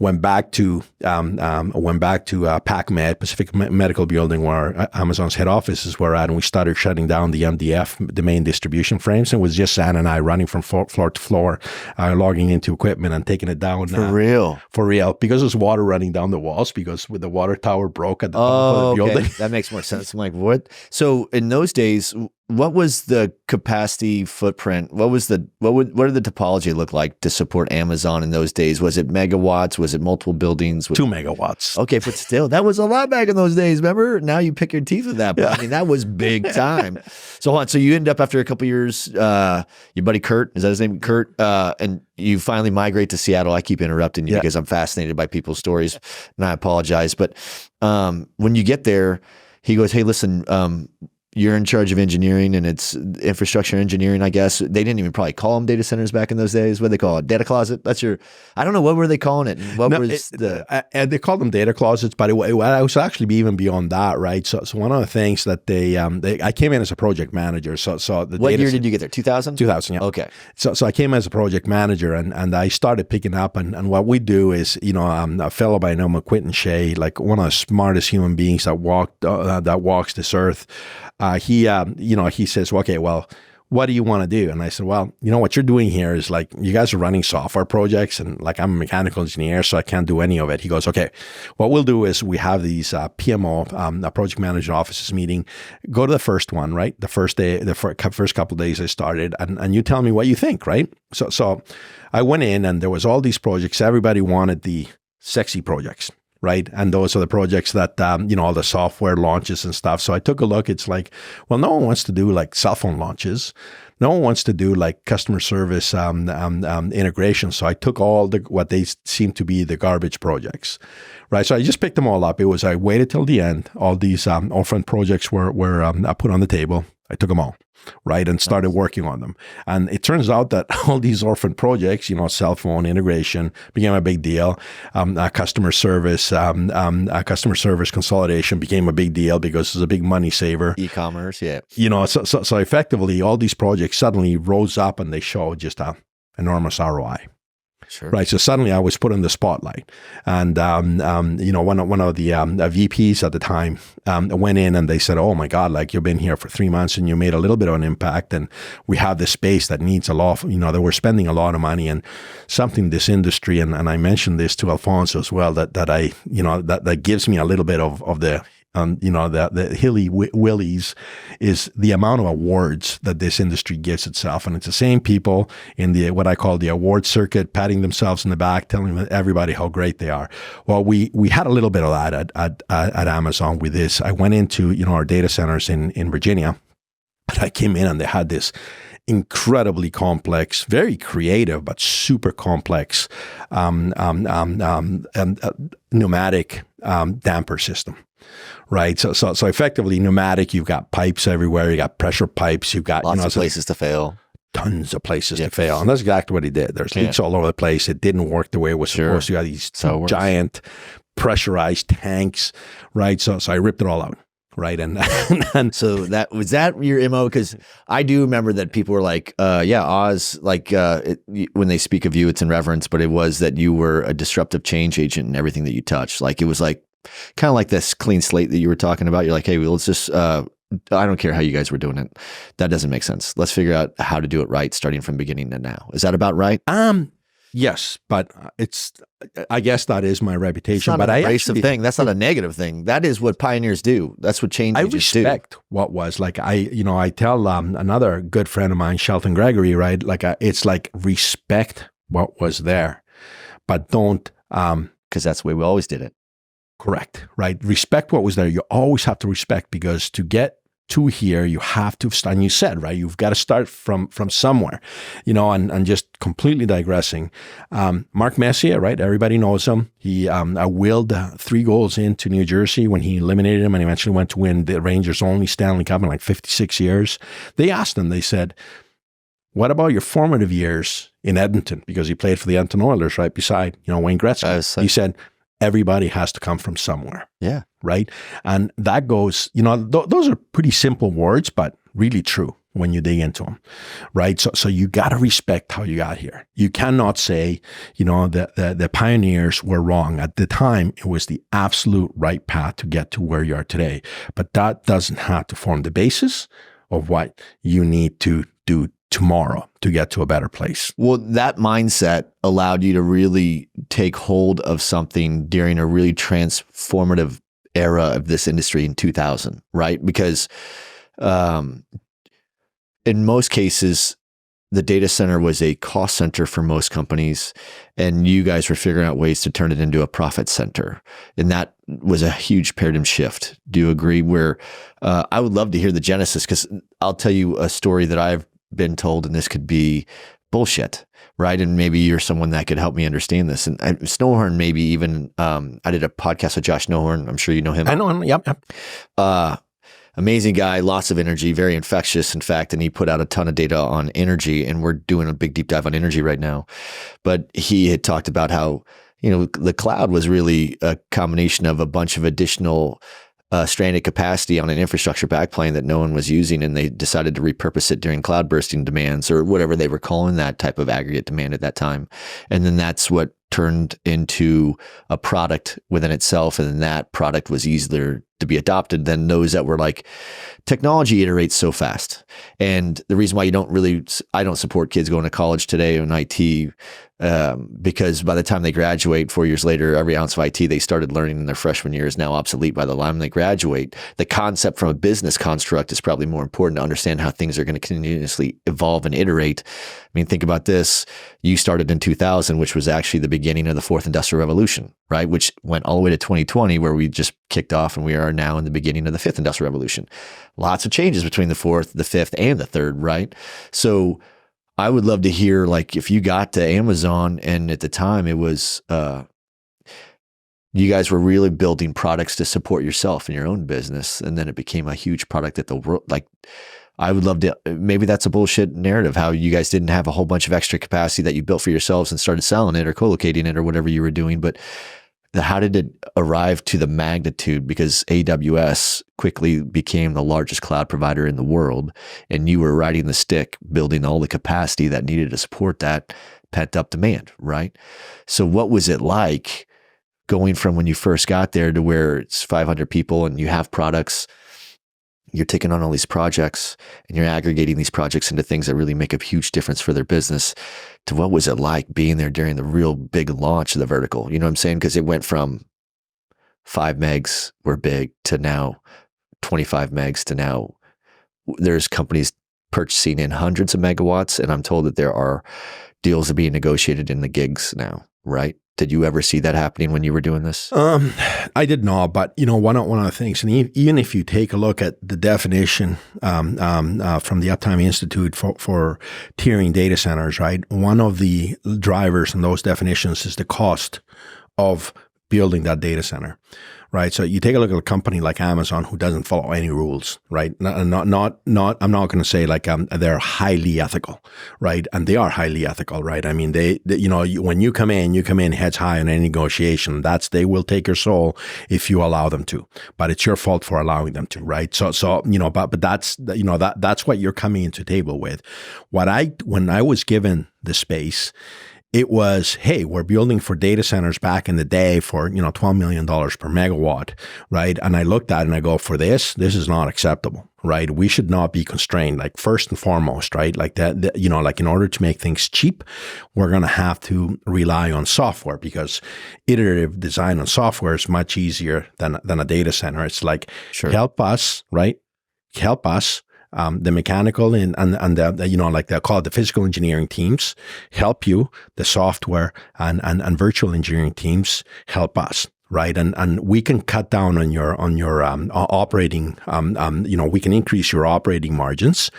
Went back to PacMed, Pacific Medical Building, where Amazon's head offices were at, and we started shutting down the MDF, the main distribution frames. And it was just San and I running from floor to floor, logging into equipment and taking it down. For real? For real. Because there's water running down the walls, because with the water tower broke at the top of the building. That makes more sense. I'm like, what? So in those days, what was the capacity footprint? What did the topology look like to support Amazon in those days? Was it megawatts? Was it multiple buildings? 2 megawatts. Okay, but still, that was a lot back in those days. Remember? Now you pick your teeth with that. But yeah. I mean, that was big time. So hold on. So you end up after a couple of years, your buddy Kurt, is that his name? Kurt, and you finally migrate to Seattle. I keep interrupting you because I'm fascinated by people's stories, and I apologize. But when you get there, he goes, "Hey, listen, you're in charge of engineering and it's infrastructure engineering, I guess. They didn't even probably call them data centers back in those days. What do they call it? Data closet? I don't know. What were they calling it? They called them data closets, but it was actually even beyond that, right? So one of the things that I came in as a project manager. What year did you get there? 2000? 2000, yeah. Okay. So I came as a project manager and I started picking up and what we do is, a fellow by the name of Quentin Shea, like one of the smartest human beings that walks this earth. He says, okay, well, what do you want to do? And I said, well, what you're doing here is like, you guys are running software projects and like I'm a mechanical engineer, so I can't do any of it. He goes, okay, what we'll do is we have these PMO, a project manager offices meeting. Go to the first one, right? The first day, the first couple of days I started and you tell me what you think, right? So I went in and there was all these projects. Everybody wanted the sexy projects. Right. And those are the projects that, all the software launches and stuff. So I took a look. It's like, well, no one wants to do like cell phone launches. No one wants to do like customer service integration. So I took all what they seem to be the garbage projects. Right. So I just picked them all up. I waited till the end. All these orphan projects were put on the table. I took them all. Right. And started working on them. And it turns out that all these orphan projects, cell phone integration became a big deal. Customer service consolidation became a big deal because it's a big money saver. E-commerce. Yeah. So effectively all these projects suddenly rose up and they show just a enormous ROI. Sure. Right. So suddenly I was put in the spotlight and, one of the VPs at the time went in and they said, oh my God, like you've been here for 3 months and you made a little bit of an impact and we have this space that needs a lot, that we're spending a lot of money and something this industry. And I mentioned this to Alfonso as well, that gives me a little bit of the, the hilly willies is the amount of awards that this industry gives itself. And it's the same people in what I call the award circuit, patting themselves in the back, telling everybody how great they are. Well, we had a little bit of that at Amazon with this. I went into, our data centers in Virginia, but I came in and they had this incredibly complex, very creative, but super complex pneumatic damper system. Right. So effectively pneumatic, you've got pipes everywhere. You got pressure pipes. You've got lots of places to fail. Tons of places to fail. And that's exactly what he did. There's leaks all over the place. It didn't work the way it was supposed to. You got these giant pressurized tanks. Right. So I ripped it all out. Right. And so was that your MO? Because I do remember that people were like, Oz, like when they speak of you, it's in reverence, but it was that you were a disruptive change agent in everything that you touched. Like it was like, kind of like this clean slate that you were talking about. You're like, hey, let's just, I don't care how you guys were doing it. That doesn't make sense. Let's figure out how to do it right, starting from beginning to now. Is that about right? Yes, but I guess that is my reputation. It's not but an abrasive thing. That's not a negative thing. That is what pioneers do. That's what change agents do. I respect what was like. I tell another good friend of mine, Shelton Gregory, right? Like it's like respect what was there, but don't because that's the way we always did it. Correct, right? Respect what was there. You always have to respect because to get to here, you have to start. And you said, right, you've got to start from somewhere, and just completely digressing. Mark Messier, right? Everybody knows him. He willed 3 goals into New Jersey when he eliminated him and eventually went to win the Rangers' only Stanley Cup in like 56 years. They asked him, they said, what about your formative years in Edmonton? Because he played for the Edmonton Oilers right beside, Wayne Gretzky. He said, everybody has to come from somewhere. Yeah. Right. And that goes, those are pretty simple words, but really true when you dig into them. Right. So you got to respect how you got here. You cannot say, the pioneers were wrong. At the time, it was the absolute right path to get to where you are today. But that doesn't have to form the basis of what you need to do tomorrow to get to a better place. Well, that mindset allowed you to really take hold of something during a really transformative era of this industry in 2000, right? Because in most cases, the data center was a cost center for most companies, and you guys were figuring out ways to turn it into a profit center. And that was a huge paradigm shift. Do you agree? Where I would love to hear the genesis, because I'll tell you a story that I've been told, and this could be bullshit, right? And maybe you're someone that could help me understand this. And Snowhorn, maybe even, I did a podcast with Josh Snowhorn. I'm sure you know him. I know him. Yep. Amazing guy, lots of energy, very infectious, in fact, and he put out a ton of data on energy, and we're doing a big deep dive on energy right now. But he had talked about how, the cloud was really a combination of a bunch of additional stranded capacity on an infrastructure backplane that no one was using, and they decided to repurpose it during cloud bursting demands or whatever they were calling that type of aggregate demand at that time. And then that's what turned into a product within itself, and then that product was easier to be adopted than those that were like, technology iterates so fast. And the reason why I don't support kids going to college today in IT, because by the time they graduate 4 years later, every ounce of IT they started learning in their freshman year is now obsolete by the time they graduate. The concept from a business construct is probably more important to understand how things are going to continuously evolve and iterate. I mean, think about this. You started in 2000, which was actually the beginning of the fourth industrial revolution, right? Which went all the way to 2020, where we just kicked off, and we are now in the beginning of the fifth industrial revolution. Lots of changes between the fourth, the fifth, and the third, right? So I would love to hear, like, if you got to Amazon and at the time it was, you guys were really building products to support yourself in your own business, and then it became a huge product that the world, like, I would love to, maybe that's a bullshit narrative, how you guys didn't have a whole bunch of extra capacity that you built for yourselves and started selling it or co-locating it or whatever you were doing. But how did it arrive to the magnitude? Because AWS quickly became the largest cloud provider in the world, and you were riding the stick, building all the capacity that needed to support that pent up demand, right? So what was it like going from when you first got there to where it's 500 people and you have products, you're taking on all these projects and you're aggregating these projects into things that really make a huge difference for their business, to what was it like being there during the real big launch of the vertical? You know what I'm saying? Because it went from 5 megs were big to now 25 megs to now there's companies purchasing in hundreds of megawatts. And I'm told that there are deals that are being negotiated in the gigs now, right? Did you ever see that happening when you were doing this? I did not, but one of the things, and even if you take a look at the definition from the Uptime Institute for tiering data centers, right? One of the drivers in those definitions is the cost of building that data center, right? So you take a look at a company like Amazon who doesn't follow any rules, right? I'm not going to say like they're highly ethical, right? And they are highly ethical, right? I mean, they when you come in heads high in any negotiation. They will take your soul if you allow them to, but it's your fault for allowing them to, right? So but that's that's what you're coming into table with. When I was given the space, it was, hey, we're building for data centers back in the day for, $12 million per megawatt, right? And I looked at it and I go, for this is not acceptable, right? We should not be constrained, like first and foremost, right? Like that, like in order to make things cheap, we're going to have to rely on software, because iterative design on software is much easier than a data center. It's like, sure, help us, right? Help us. The mechanical and the, like they call it the physical engineering teams help you. The software and virtual engineering teams help us, right? And we can cut down on your operating. We can increase your operating margins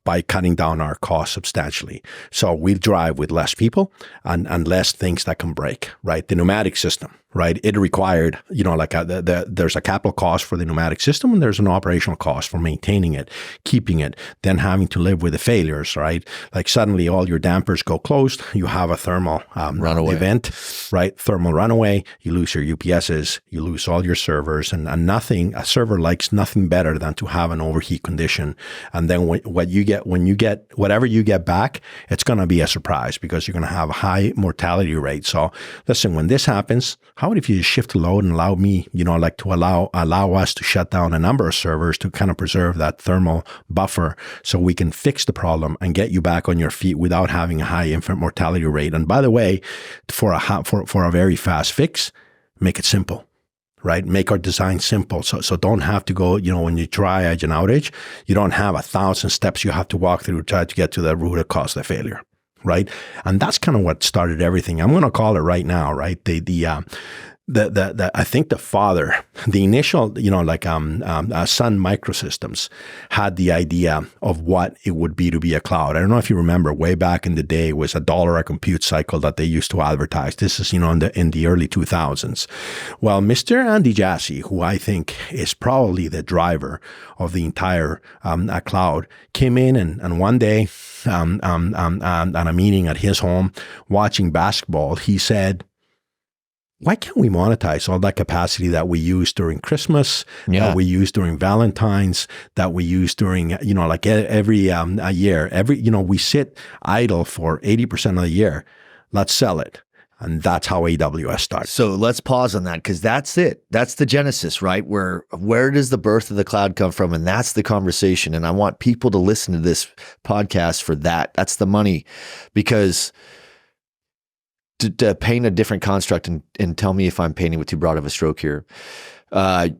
by cutting down our costs substantially. So we drive with less people and less things that can break, right? The pneumatic system, right? It required, there's a capital cost for the pneumatic system, and there's an operational cost for maintaining it, keeping it, then having to live with the failures, right? Like suddenly all your dampers go closed, you have a thermal runaway event, right? Thermal runaway, you lose your UPSs, you lose all your servers, and a server likes nothing better than to have an overheat condition. And then when you get whatever you get back, it's going to be a surprise, because you're going to have a high mortality rate. So listen, when this happens, how about if you just shift the load and allow me, to allow us to shut down a number of servers to kind of preserve that thermal buffer, so we can fix the problem and get you back on your feet without having a high infant mortality rate. And by the way, for a very fast fix, make it simple, right? Make our design simple. So don't have to go, when you triage an outage, you don't have 1,000 steps you have to walk through to try to get to the root cause of the failure. Right. And that's kind of what started everything. I'm going to call it right now, right? I think the father, the initial, Sun Microsystems had the idea of what it would be to be a cloud. I don't know if you remember, way back in the day, it was $1 a compute cycle that they used to advertise. This is, in the early 2000s. Well, Mr. Andy Jassy, who I think is probably the driver of the entire cloud, came in and one day at a meeting at his home, watching basketball, he said, why can't we monetize all that capacity that we use during Christmas, that we use during Valentine's, that we use during, every year, we sit idle for 80% of the year. Let's sell it. And that's how AWS started. So let's pause on that, because that's it. That's the genesis, right? Where does the birth of the cloud come from? And that's the conversation. And I want people to listen to this podcast for that. That's the money. Because to paint a different construct and tell me if I'm painting with too broad of a stroke here.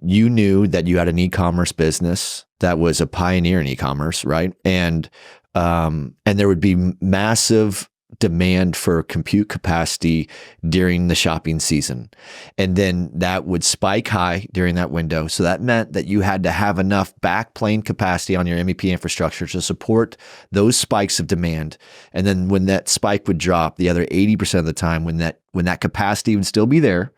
You knew that you had an e-commerce business that was a pioneer in e-commerce, right? And there would be massive demand for compute capacity during the shopping season. And then that would spike high during that window. So that meant that you had to have enough backplane capacity on your MEP infrastructure to support those spikes of demand. And then when that spike would drop, the other 80% of the time, when that capacity would still be there,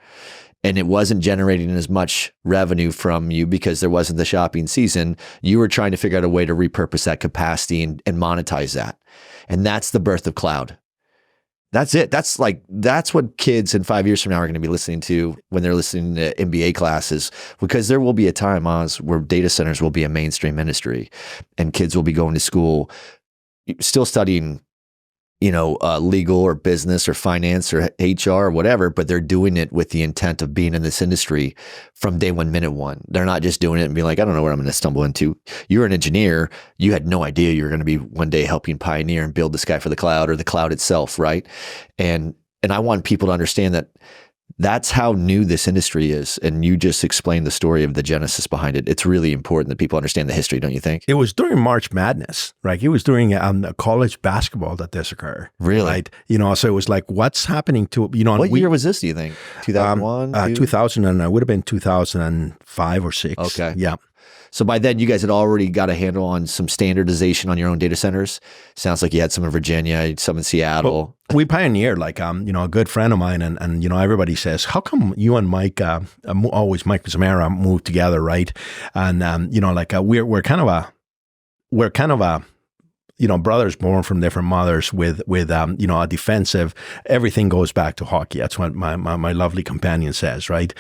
and it wasn't generating as much revenue from you because there wasn't the shopping season, you were trying to figure out a way to repurpose that capacity and monetize that. And that's the birth of cloud. That's it. That's what kids in 5 years from now are going to be listening to when they're listening to MBA classes, because there will be a time, Oz, where data centers will be a mainstream industry and kids will be going to school, still studying, legal or business or finance or HR or whatever, but they're doing it with the intent of being in this industry from day one, minute one. They're not just doing it and being like, I don't know what I'm going to stumble into. You're an engineer. You had no idea you were going to be one day helping pioneer and build the sky for the cloud or the cloud itself, right? And I want people to understand that that's how new this industry is. And you just explained the story of the genesis behind it. It's really important that people understand the history, don't you think? It was during March Madness, right? It was during college basketball that this occurred. Really? Right? So it was like, what's happening to, what year was this, do you think? 2001? 2000, and it would have been 2005 or 6. Okay. Yeah. So by then, you guys had already got a handle on some standardization on your own data centers. Sounds like you had some in Virginia, some in Seattle. Well, we pioneered, a good friend of mine, and everybody says, how come you and Mike, always Mike Zamora, moved together, right? And we're kind of a brothers born from different mothers with a defensive, everything goes back to hockey. That's what my lovely companion says, right?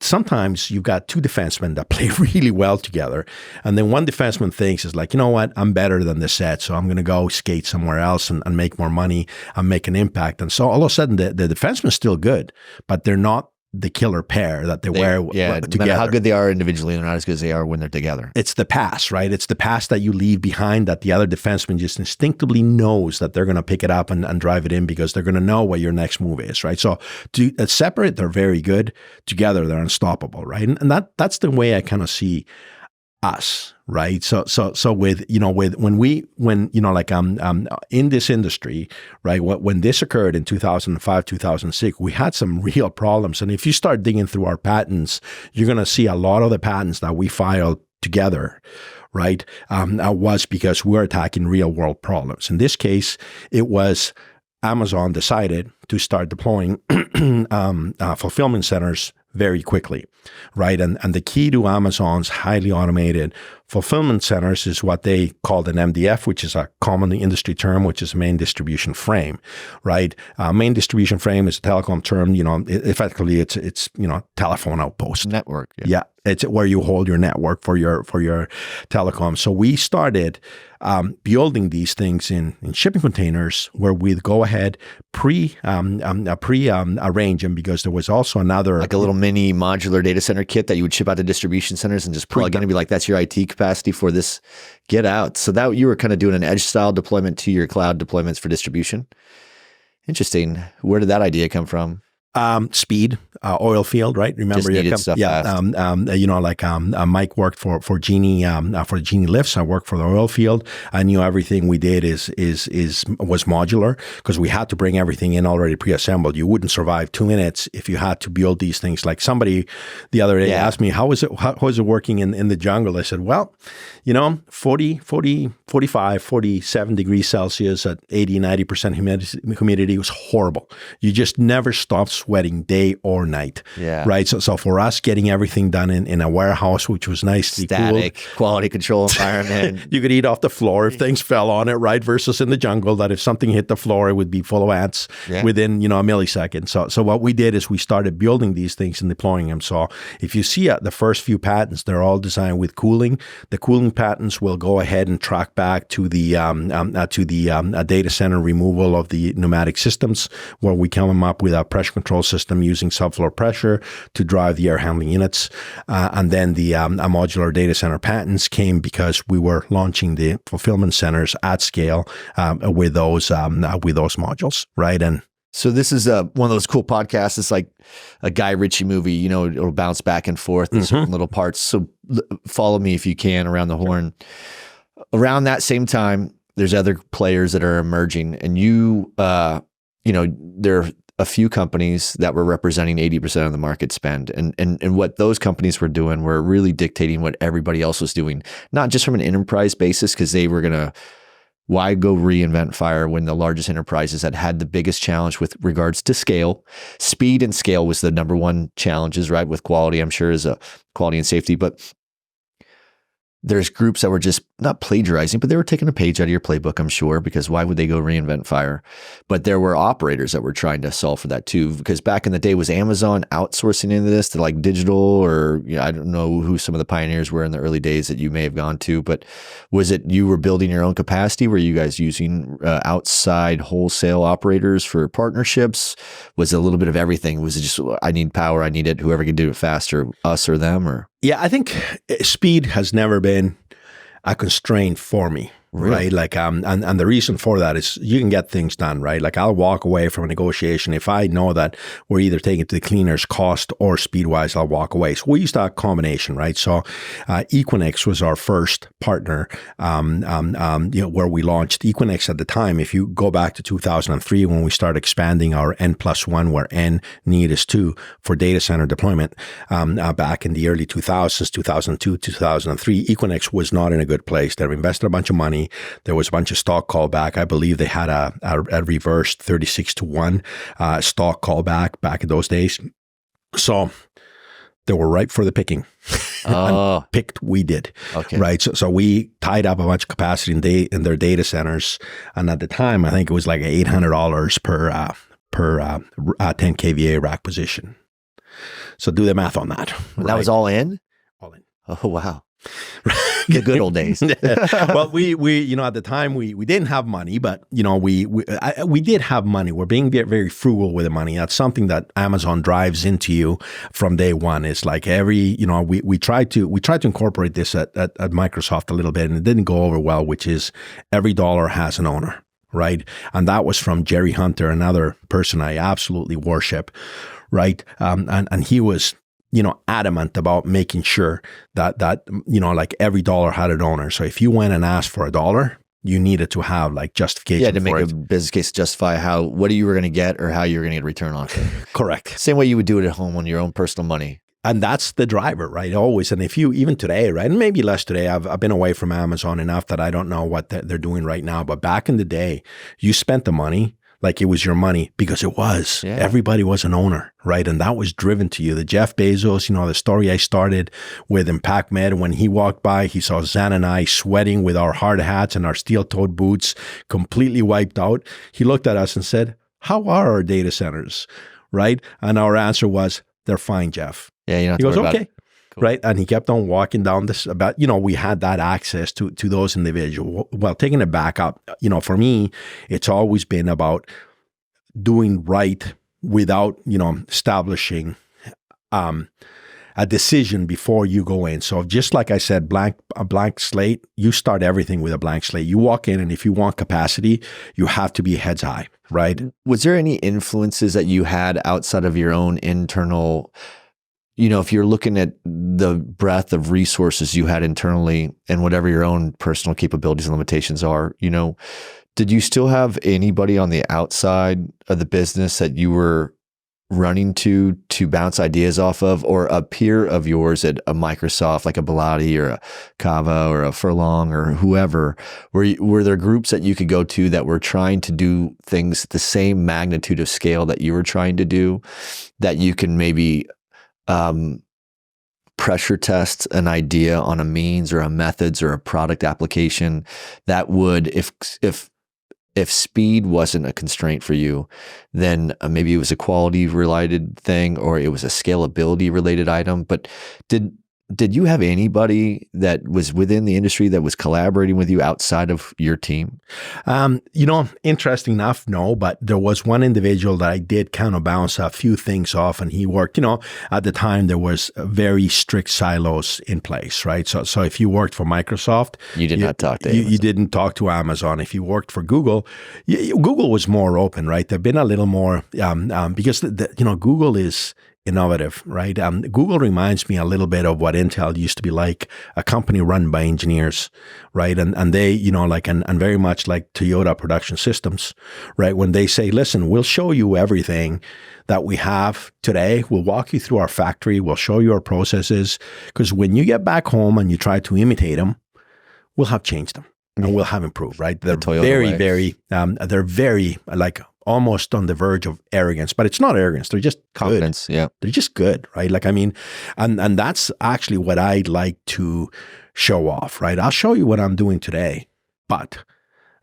Sometimes you've got two defensemen that play really well together. And then one defenseman thinks is like, you know what, I'm better than this set. So I'm going to go skate somewhere else and make more money and make an impact. And so all of a sudden the defenseman's still good, but they're not the killer pair that they were together. No matter how good they are individually, they're not as good as they are when they're together. It's the pass, right? It's the pass that you leave behind that the other defenseman just instinctively knows that they're going to pick it up and drive it in because they're going to know what your next move is, right? So to separate, they're very good. Together, they're unstoppable, right? And that's the way I kind of see us, right? So with in this industry, right? When this occurred in 2005, 2006, we had some real problems. And if you start digging through our patents, you're going to see a lot of the patents that we filed together, right? Was because we're attacking real world problems. In this case, it was Amazon decided to start deploying fulfillment centers very quickly, right? And the key to Amazon's highly automated fulfillment centers is what they called an MDF, which is a common industry term, which is main distribution frame, right? Main distribution frame is a telecom term. Effectively, it's telephone outpost network. Yeah, it's where you hold your network for your telecom. So we started building these things in shipping containers where we'd go ahead arrange them, because there was also another, like a little mini modular data center kit that you would ship out to distribution centers and just plug in and be like, that's your IT capacity for this. Get out. So that you were kind of doing an edge style deployment to your cloud deployments for distribution. Interesting. Where did that idea come from? Speed, oil field, right? Remember, Just needed stuff fast. Mike worked for Genie Lifts. I worked for the oil field. I knew everything we did was modular because we had to bring everything in already pre-assembled. You wouldn't survive 2 minutes if you had to build these things. Like somebody the other day asked me, how is it working in the jungle? I said, well, 40, 45, 47 degrees Celsius at 80, 90% humidity was horrible. You just never stopped sweating day or night. Yeah. Right. So for us, getting everything done in a warehouse, which was nicely static, cool, quality control environment. You could eat off the floor if things fell on it, right? Versus in the jungle, that if something hit the floor, it would be full of ants within a millisecond. So what we did is we started building these things and deploying them. So if you see the first few patents, they're all designed with cooling. The cooling patents will go ahead and track back to the data center removal of the pneumatic systems, where we come up with a pressure control system using subfloor pressure to drive the air handling units. And then the modular data center patents came because we were launching the fulfillment centers at scale with those modules, right? And so this is one of those cool podcasts. It's like a Guy Ritchie movie, it'll bounce back and forth in certain little parts. So follow me if you can around the horn. Around that same time, there's other players that are emerging, and there are a few companies that were representing 80% of the market spend. And what those companies were doing were really dictating what everybody else was doing, not just from an enterprise basis, because they were going to, why go reinvent fire when the largest enterprises that had the biggest challenge with regards to scale, speed and scale was the number one challenges, right? With quality, I'm sure, is quality and safety, but there's groups that were just not plagiarizing, but they were taking a page out of your playbook, I'm sure, because why would they go reinvent fire? But there were operators that were trying to solve for that too, because back in the day, was Amazon outsourcing into this to like digital, or I don't know who some of the pioneers were in the early days that you may have gone to, but was it you were building your own capacity? Were you guys using outside wholesale operators for partnerships? Was it a little bit of everything? Was it just, I need power, I need it, whoever can do it faster, us or them? Or yeah, I think speed has never been a constraint for me. Really? Right. Like, and the reason for that is you can get things done, right? Like I'll walk away from a negotiation if I know that we're either taking it to the cleaners cost or speed wise, I'll walk away. So we used a combination, right? So, Equinix was our first partner, where we launched Equinix at the time. If you go back to 2003, when we started expanding our N+1, where N need is 2 for data center deployment, back in the early 2000s, 2002, 2003, Equinix was not in a good place. They've invested a bunch of money. There was a bunch of stock callback. I believe they had a reversed 36-1 stock callback back in those days. So they were ripe for the picking. Oh. Picked we did. Okay. Right. So we tied up a bunch of capacity in their data centers. And at the time, I think it was like $800 per 10 kVA rack position. So do the math on that. Right? That was all in? All in. Oh, wow. The good old days. Well, we at the time we didn't have money, but we did have money. We're being very frugal with the money. That's something that Amazon drives into you from day one. It's like we tried to incorporate this at Microsoft a little bit, and it didn't go over well, which is every dollar has an owner, right? And that was from Jerry Hunter, another person I absolutely worship, right? And he was adamant about making sure that like every dollar had an owner. So if you went and asked for $1, you needed to have like justification. Yeah, to make a business case to justify what you were going to get or how you were going to get a return on it. Correct. Same way you would do it at home on your own personal money. And that's the driver, right? Always. And if you, even today, right? And maybe less today, I've been away from Amazon enough that I don't know what they're doing right now. But back in the day, you spent the money like it was your money, because it was. Yeah. Everybody was an owner, right? And that was driven to you. The Jeff Bezos, the story I started with in PacMed, when he walked by, he saw Zan and I sweating with our hard hats and our steel-toed boots, completely wiped out. He looked at us and said, "How are our data centers?" Right? And our answer was, "They're fine, Jeff." Yeah, he goes, "Okay." Cool. Right. And he kept on walking down this we had that access to those individuals. Well, taking it back up, for me, it's always been about doing right without, establishing a decision before you go in. So just like I said, a blank slate, you start everything with a blank slate. You walk in, and if you want capacity, you have to be heads high, right? Was there any influences that you had outside of your own internal, if you're looking at the breadth of resources you had internally and whatever your own personal capabilities and limitations are, did you still have anybody on the outside of the business that you were running to bounce ideas off of, or a peer of yours at a Microsoft, like a Bellotti or a Kava or a Furlong or whoever? Were there groups that you could go to that were trying to do things the same magnitude of scale that you were trying to do, that you can maybe pressure test an idea on a means or a methods or a product application that would, if speed wasn't a constraint for you, then maybe it was a quality related thing or it was a scalability related item. But did you have anybody that was within the industry that was collaborating with you outside of your team? Interesting enough, no, but there was one individual that I did kind of bounce a few things off, and he worked, at the time there was very strict silos in place, right? So if you worked for Microsoft, you did not talk to Amazon. You didn't talk to Amazon. If you worked for Google, Google was more open, right? They've been a little more, because Google is innovative, right? Google reminds me a little bit of what Intel used to be like, a company run by engineers, right? And they, and very much like Toyota Production Systems, right? When they say, listen, we'll show you everything that we have today. We'll walk you through our factory. We'll show you our processes. Because when you get back home and you try to imitate them, we'll have changed them and we'll have improved, right? They're they're very almost on the verge of arrogance, but it's not arrogance. They're just confidence. Good. Yeah. They're just good, right? And that's actually what I'd like to show off, right? I'll show you what I'm doing today, but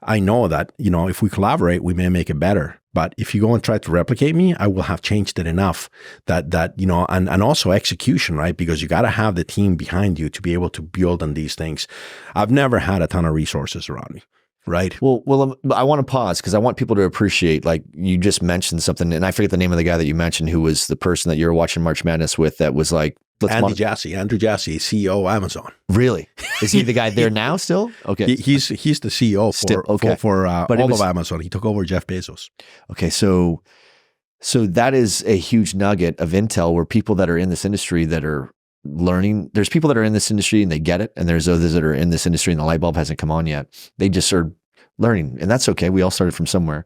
I know that, if we collaborate, we may make it better. But if you go and try to replicate me, I will have changed it enough that and also execution, right? Because you got to have the team behind you to be able to build on these things. I've never had a ton of resources around me. Right. Well, I want to pause because I want people to appreciate, like you just mentioned something, and I forget the name of the guy that you mentioned who was the person that you were watching March Madness with that was like, Andrew Jassy, CEO of Amazon. Really? Is he the guy there now still? Okay. He's the CEO for all of Amazon. He took over Jeff Bezos. Okay. So that is a huge nugget of intel where people that are in this industry that are learning, there's people that are in this industry and they get it. And there's others that are in this industry and the light bulb hasn't come on yet. They just are learning, and that's okay. We all started from somewhere.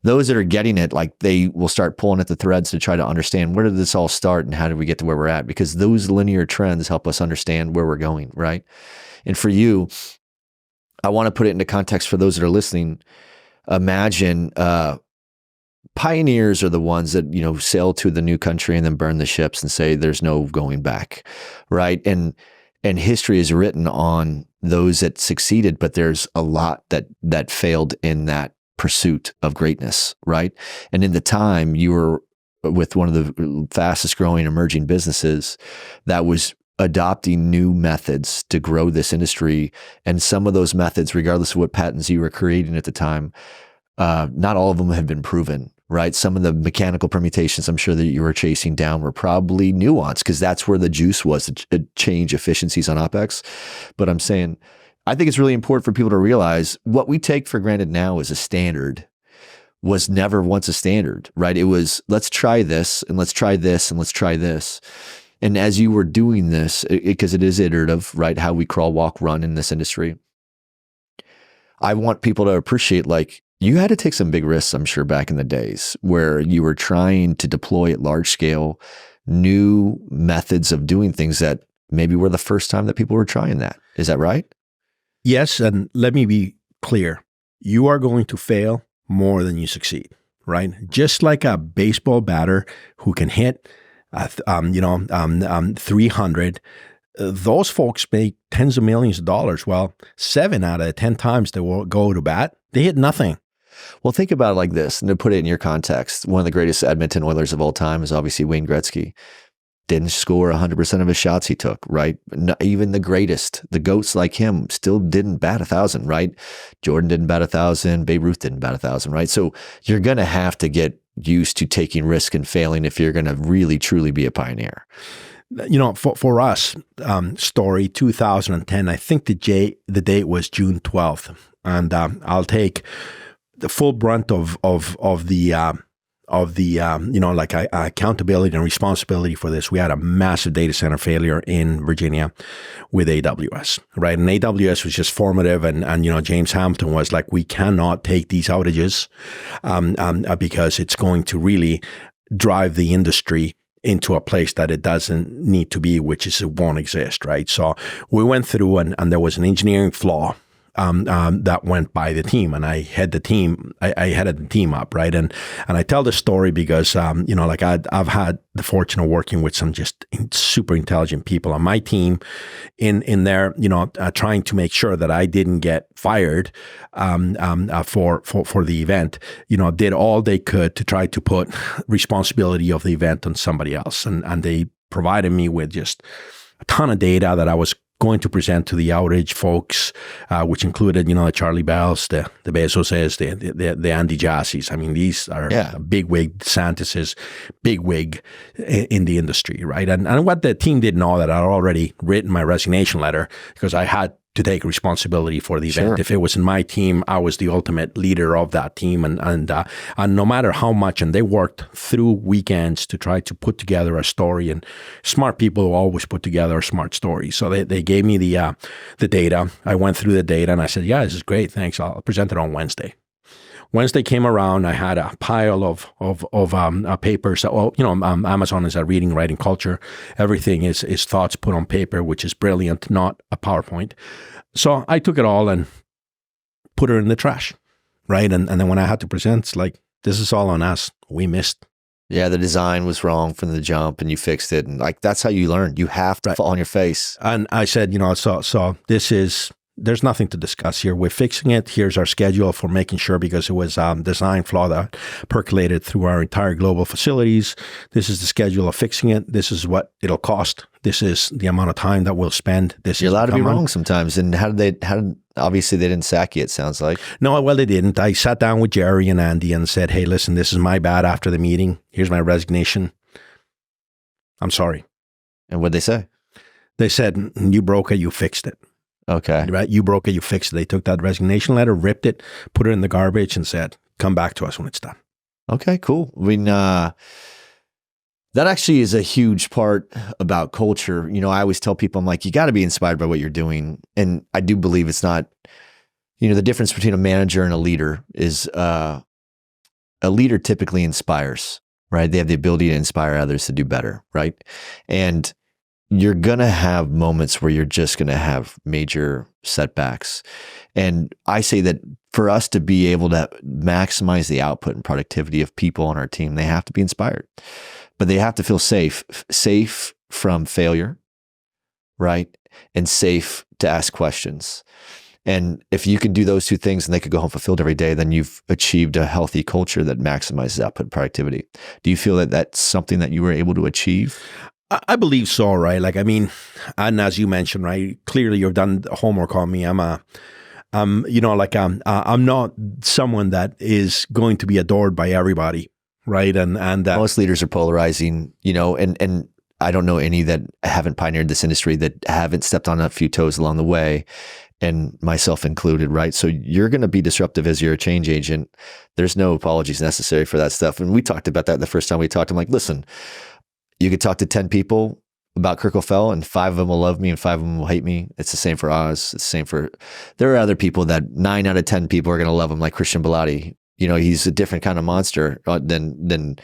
Those that are getting it, like they will start pulling at the threads to try to understand where did this all start and how did we get to where we're at? Because those linear trends help us understand where we're going, right? And for you, I want to put it into context for those that are listening. Imagine pioneers are the ones that, sail to the new country and then burn the ships and say there's no going back, right? And history is written on those that succeeded, but there's a lot that failed in that pursuit of greatness, right? And in the time you were with one of the fastest growing emerging businesses that was adopting new methods to grow this industry. And some of those methods, regardless of what patents you were creating at the time, not all of them have been proven, right? Some of the mechanical permutations I'm sure that you were chasing down were probably nuanced because that's where the juice was to change efficiencies on OpEx. But I'm saying, I think it's really important for people to realize what we take for granted now as a standard was never once a standard, right? It was, let's try this and let's try this and let's try this. And as you were doing this, because it is iterative, right? How we crawl, walk, run in this industry. I want people to appreciate, like, you had to take some big risks, I'm sure, back in the days where you were trying to deploy at large scale new methods of doing things that maybe were the first time that people were trying that. Is that right? Yes. And let me be clear. You are going to fail more than you succeed, right? Just like a baseball batter who can hit 300, those folks make tens of millions of dollars. Well, 7 out of 10 times they will go to bat, they hit nothing. Well, think about it like this, and to put it in your context, one of the greatest Edmonton Oilers of all time is obviously Wayne Gretzky. Didn't score 100% of his shots he took, right? Even the greatest, the GOATs like him, still didn't bat 1,000, right? Jordan didn't bat 1,000, Babe Ruth didn't bat 1,000, right? So you're going to have to get used to taking risk and failing if you're going to really, truly be a pioneer. for us, story 2010. I think the date was June 12th, and I'll take the full brunt of the accountability and responsibility for this. We had a massive data center failure in Virginia with AWS, right? And AWS was just formative. And James Hamilton was like, we cannot take these outages because it's going to really drive the industry into a place that it doesn't need to be, which is it won't exist, right? So we went through and there was an engineering flaw that went by the team, and I headed the team up, right? And I tell this story because I've had the fortune of working with some just super intelligent people on my team, in there, trying to make sure that I didn't get fired for the event. Did all they could to try to put responsibility of the event on somebody else, and they provided me with just a ton of data that I was going to present to the outage folks, which included, the Charlie Bells, the Bezoses, the Andy Jassis. I mean, these are big wig, DeSantis's big wig in the industry, right? And what the team didn't know that I'd already written my resignation letter because I had to take responsibility for the event. Sure. If it was in my team, I was the ultimate leader of that team, and no matter how much, and they worked through weekends to try to put together a story. And smart people always put together a smart story. So they gave me the data. I went through the data, and I said, "Yeah, this is great. Thanks. I'll present it on Wednesday." Wednesday came around. I had a pile of papers. Amazon is a reading, writing culture. Everything is thoughts put on paper, which is brilliant, not a PowerPoint. So I took it all and put it in the trash, right? And then when I had to present, it's like, this is all on us. We missed. Yeah, the design was wrong from the jump, and you fixed it. And that's how you learn. You have to fall on your face. And I said, so this is. There's nothing to discuss here. We're fixing it. Here's our schedule for making sure, because it was design flaw that percolated through our entire global facilities. This is the schedule of fixing it. This is what it'll cost. This is the amount of time that we'll spend. You're allowed to be wrong sometimes. And obviously they didn't sack you, it sounds like. No, well, they didn't. I sat down with Jerry and Andy and said, hey, listen, this is my bad after the meeting. Here's my resignation. I'm sorry. And what'd they say? They said, you broke it, you fixed it. Okay. Right? You broke it, you fixed it. They took that resignation letter, ripped it, put it in the garbage, and said, come back to us when it's done. Okay, cool. I mean, that actually is a huge part about culture. I always tell people, I'm like, you got to be inspired by what you're doing. And I do believe it's not, the difference between a manager and a leader is a leader typically inspires, right? They have the ability to inspire others to do better, right? And you're going to have moments where you're just going to have major setbacks. And I say that for us to be able to maximize the output and productivity of people on our team, they have to be inspired, but they have to feel safe from failure, right? And safe to ask questions. And if you can do those two things and they could go home fulfilled every day, then you've achieved a healthy culture that maximizes output and productivity. Do you feel that that's something that you were able to achieve? I believe so, right? And as you mentioned, right? Clearly, you've done homework on me. I'm not someone that is going to be adored by everybody, right? And most leaders are polarizing, and I don't know any that haven't pioneered this industry that haven't stepped on a few toes along the way, and myself included, right? So you're going to be disruptive as you're a change agent. There's no apologies necessary for that stuff. And we talked about that the first time we talked. I'm like, listen. You could talk to 10 people about Kirk O'Fell, and 5 of them will love me and 5 of them will hate me. It's the same for Oz. It's the same for, there are other people that 9 out of 10 people are going to love him, like Christian Bellotti. He's a different kind of monster than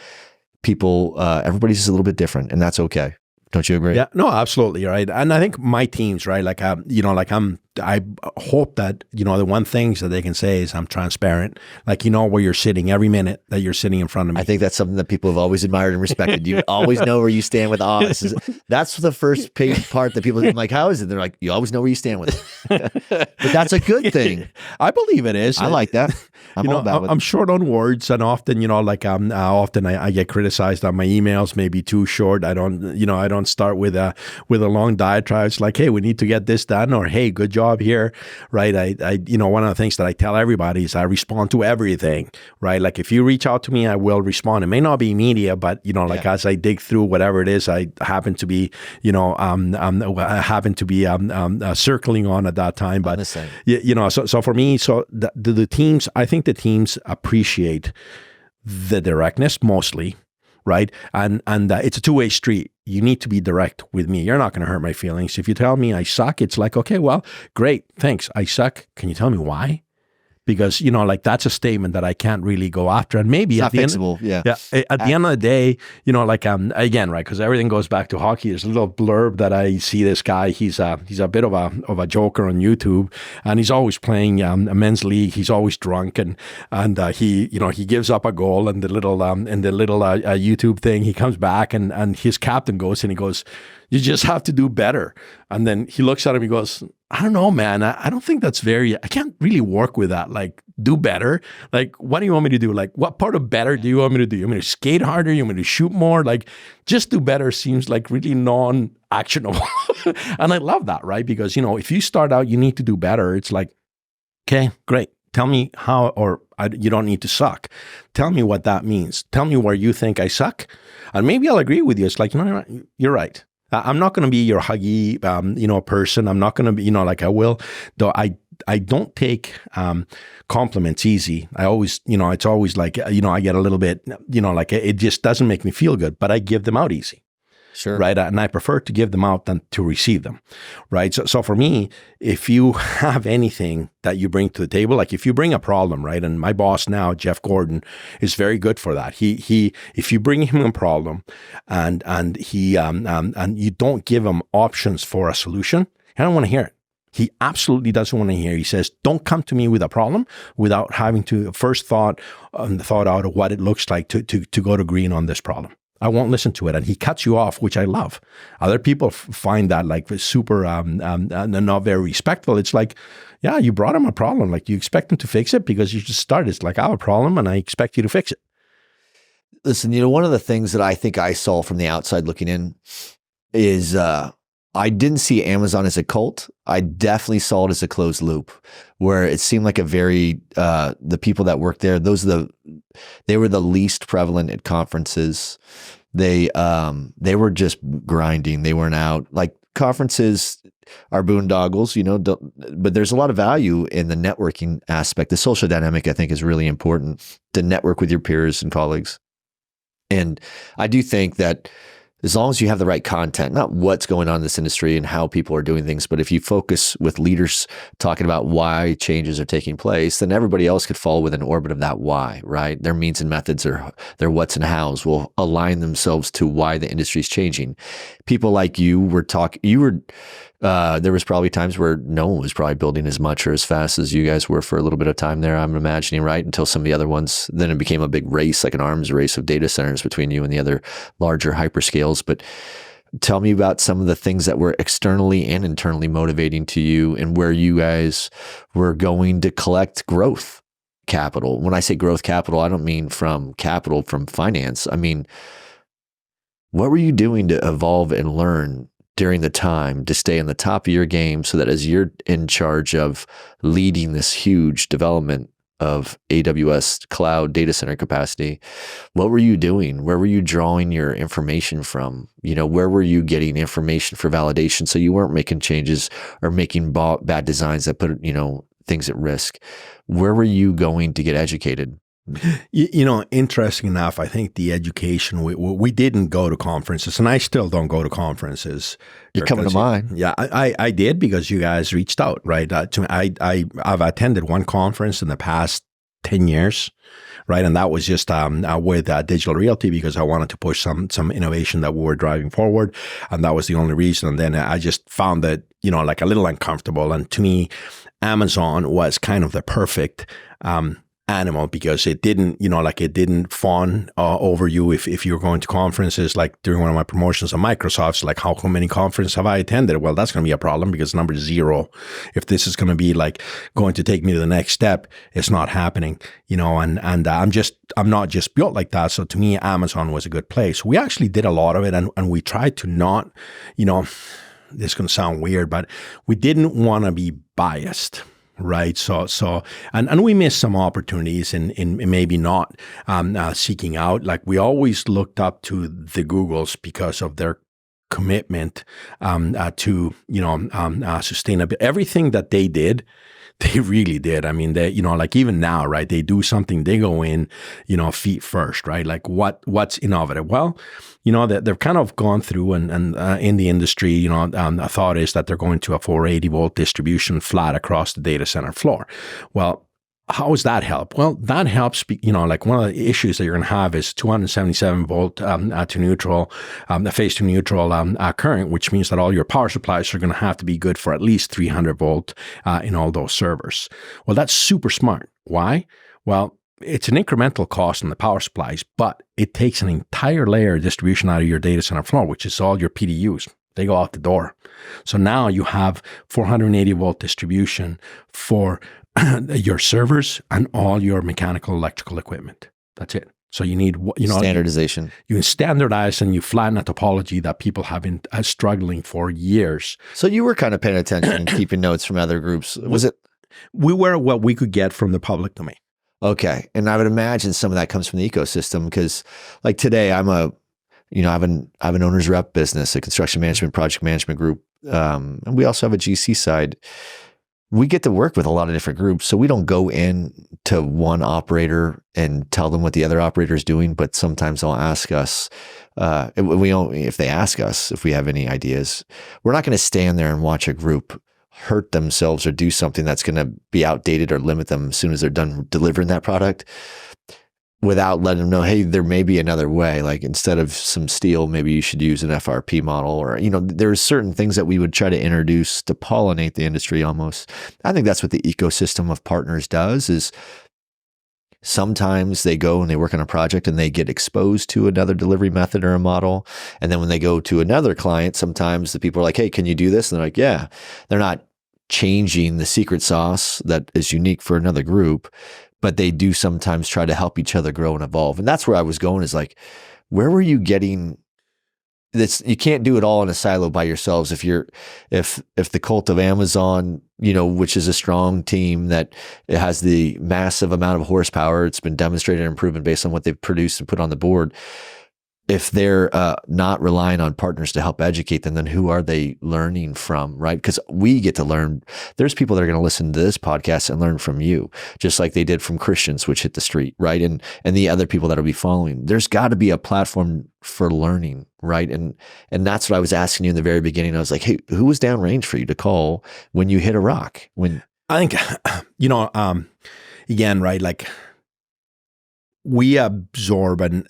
people. Everybody's a little bit different, and that's okay. Don't you agree? Yeah, no, absolutely, right. And I think my teams, right, I hope that, the one thing that they can say is I'm transparent. Where you're sitting every minute that you're sitting in front of me. I think that's something that people have always admired and respected. You always know where you stand with Oz. That's the first part that people are like, how is it? They're like, you always know where you stand with it. But that's a good thing. I believe it is. I like that. I'm all about it. I'm short on words, and often, often I get criticized on my emails, maybe too short. I don't start with a long diatribe. It's like, hey, we need to get this done, or hey, good job here, right? One of the things that I tell everybody is I respond to everything, right? Like if you reach out to me, I will respond. It may not be immediate, but as I dig through whatever it is, I happen to be, circling on at that time. But so for me, so the teams, I think the teams appreciate the directness mostly, right? And it's a two-way street. You need to be direct with me. You're not going to hurt my feelings. If you tell me I suck, it's like, okay, well, great, thanks. I suck. Can you tell me why? Because, that's a statement that I can't really go after. And maybe at the end of the day, again, right, because everything goes back to hockey. There's a little blurb that I see this guy. He's a bit of a joker on YouTube, and he's always playing a men's league. He's always drunk, and he gives up a goal, and the little YouTube thing, he comes back, and his captain goes, and he goes, "You just have to do better." And then he looks at him, he goes, "I don't know, man. I don't think that's I can't really work with that. Like, do better. Like, what do you want me to do? Like, what part of better do you want me to do? You want me to skate harder? You want me to shoot more? Like, just do better seems like really non-actionable." And I love that, right? Because, if you start out, you need to do better. It's like, okay, great. Tell me how, you don't need to suck. Tell me what that means. Tell me where you think I suck. And maybe I'll agree with you. It's like, you're right. I'm not going to be your huggy, person. I'm not going to be, like I will, though I don't take compliments easy. I always, it's always like, I get a little bit, like it just doesn't make me feel good, but I give them out easy. Sure. Right. And I prefer to give them out than to receive them. Right. So for me, if you have anything that you bring to the table, like if you bring a problem, right. And my boss now, Jeff Gordon, is very good for that. If you bring him a problem and you don't give him options for a solution, I don't want to hear it. He absolutely doesn't want to hear. He says, don't come to me with a problem without having to first thought out of what it looks like to go to green on this problem. I won't listen to it. And he cuts you off, which I love. Other people find that like super not very respectful. It's like, yeah, you brought him a problem. Like you expect him to fix it because you just started. It's like, I have a problem and I expect you to fix it. Listen, one of the things that I think I saw from the outside looking in is I didn't see Amazon as a cult. I definitely saw it as a closed loop where it seemed like a very, the people that worked there, they were the least prevalent at conferences. They were just grinding. They weren't out. Like conferences are boondoggles, but there's a lot of value in the networking aspect. The social dynamic, I think, is really important to network with your peers and colleagues. And I do think that as long as you have the right content, not what's going on in this industry and how people are doing things, but if you focus with leaders talking about why changes are taking place, then everybody else could fall within orbit of that why, right? Their means and methods or their what's and hows will align themselves to why the industry is changing. People like you were there was probably times where no one was probably building as much or as fast as you guys were for a little bit of time there, I'm imagining, right? Until some of the other ones, then it became a big race, like an arms race of data centers between you and the other larger hyperscales. But tell me about some of the things that were externally and internally motivating to you and where you guys were going to collect growth capital. When I say growth capital, I don't mean from finance. I mean, what were you doing to evolve and learn during the time to stay on the top of your game so that as you're in charge of leading this huge development of AWS cloud data center capacity, what were you doing? Where were you drawing your information from? Where were you getting information for validation so you weren't making changes or making bad designs that put, things at risk? Where were you going to get educated? Interesting enough, I think the education, we didn't go to conferences, and I still don't go to conferences. You're coming to mine. Yeah, I did because you guys reached out, right? I've attended one conference in the past 10 years, right? And that was just with Digital Realty because I wanted to push some innovation that we were driving forward. And that was the only reason. And then I just found that, like a little uncomfortable. And to me, Amazon was kind of the perfect animal because it didn't, it didn't fawn over you if you were going to conferences. Like during one of my promotions at Microsoft's, like how many conferences have I attended? Well, that's going to be a problem because number 0, if this is going to be like going to take me to the next step, it's not happening, and I'm not just built like that. So to me, Amazon was a good place. We actually did a lot of it, and we tried to not, this is going to sound weird, but we didn't want to be biased. Right. So, and we missed some opportunities in maybe not seeking out. Like we always looked up to the Googles because of their commitment to, sustainability. Everything that they did, they really did. I mean, they, like even now, right, they do something, they go in, feet first, right? Like what's innovative? Well, they've kind of gone through and in the industry, a thought is that they're going to a 480 volt distribution flat across the data center floor. Well, how does that help? Well, that helps, like one of the issues that you're going to have is 277 volt to neutral, phase to neutral current, which means that all your power supplies are going to have to be good for at least 300 volt in all those servers. Well, that's super smart. Why? Well, it's an incremental cost on the power supplies, but it takes an entire layer of distribution out of your data center floor, which is all your PDUs. They go out the door. So now you have 480 volt distribution for your servers and all your mechanical electrical equipment. That's it. So you need, standardization. You standardize and you flatten a topology that people have been struggling for years. So you were kind of paying attention and keeping notes from other groups. Was it? We were what we could get from the public domain. Okay. And I would imagine some of that comes from the ecosystem because like today I have an owner's rep business, a construction management, project management group. And we also have a GC side. We get to work with a lot of different groups. So we don't go in to one operator and tell them what the other operator is doing, but sometimes they'll ask us, if they ask us if we have any ideas, we're not going to stand there and watch a group hurt themselves or do something that's going to be outdated or limit them as soon as they're done delivering that product without letting them know, hey, there may be another way. Like instead of some steel, maybe you should use an FRP model or, there's certain things that we would try to introduce to pollinate the industry almost. I think that's what the ecosystem of partners does is sometimes they go and they work on a project and they get exposed to another delivery method or a model. And then when they go to another client, sometimes the people are like, hey, can you do this? And they're like, yeah. They're not changing the secret sauce that is unique for another group, but they do sometimes try to help each other grow and evolve. And that's where I was going is like, where were you getting this? You can't do it all in a silo by yourselves. If the cult of Amazon, which is a strong team that it has the massive amount of horsepower, it's been demonstrated and proven based on what they've produced and put on the board. If they're not relying on partners to help educate them, then who are they learning from, right? Because we get to learn. There's people that are going to listen to this podcast and learn from you, just like they did from Christians, which hit the street, right? And the other people that will be following. There's got to be a platform for learning, right? And that's what I was asking you in the very beginning. I was like, hey, who was downrange for you to call when you hit a rock? When I think, again, right? Like we absorb and.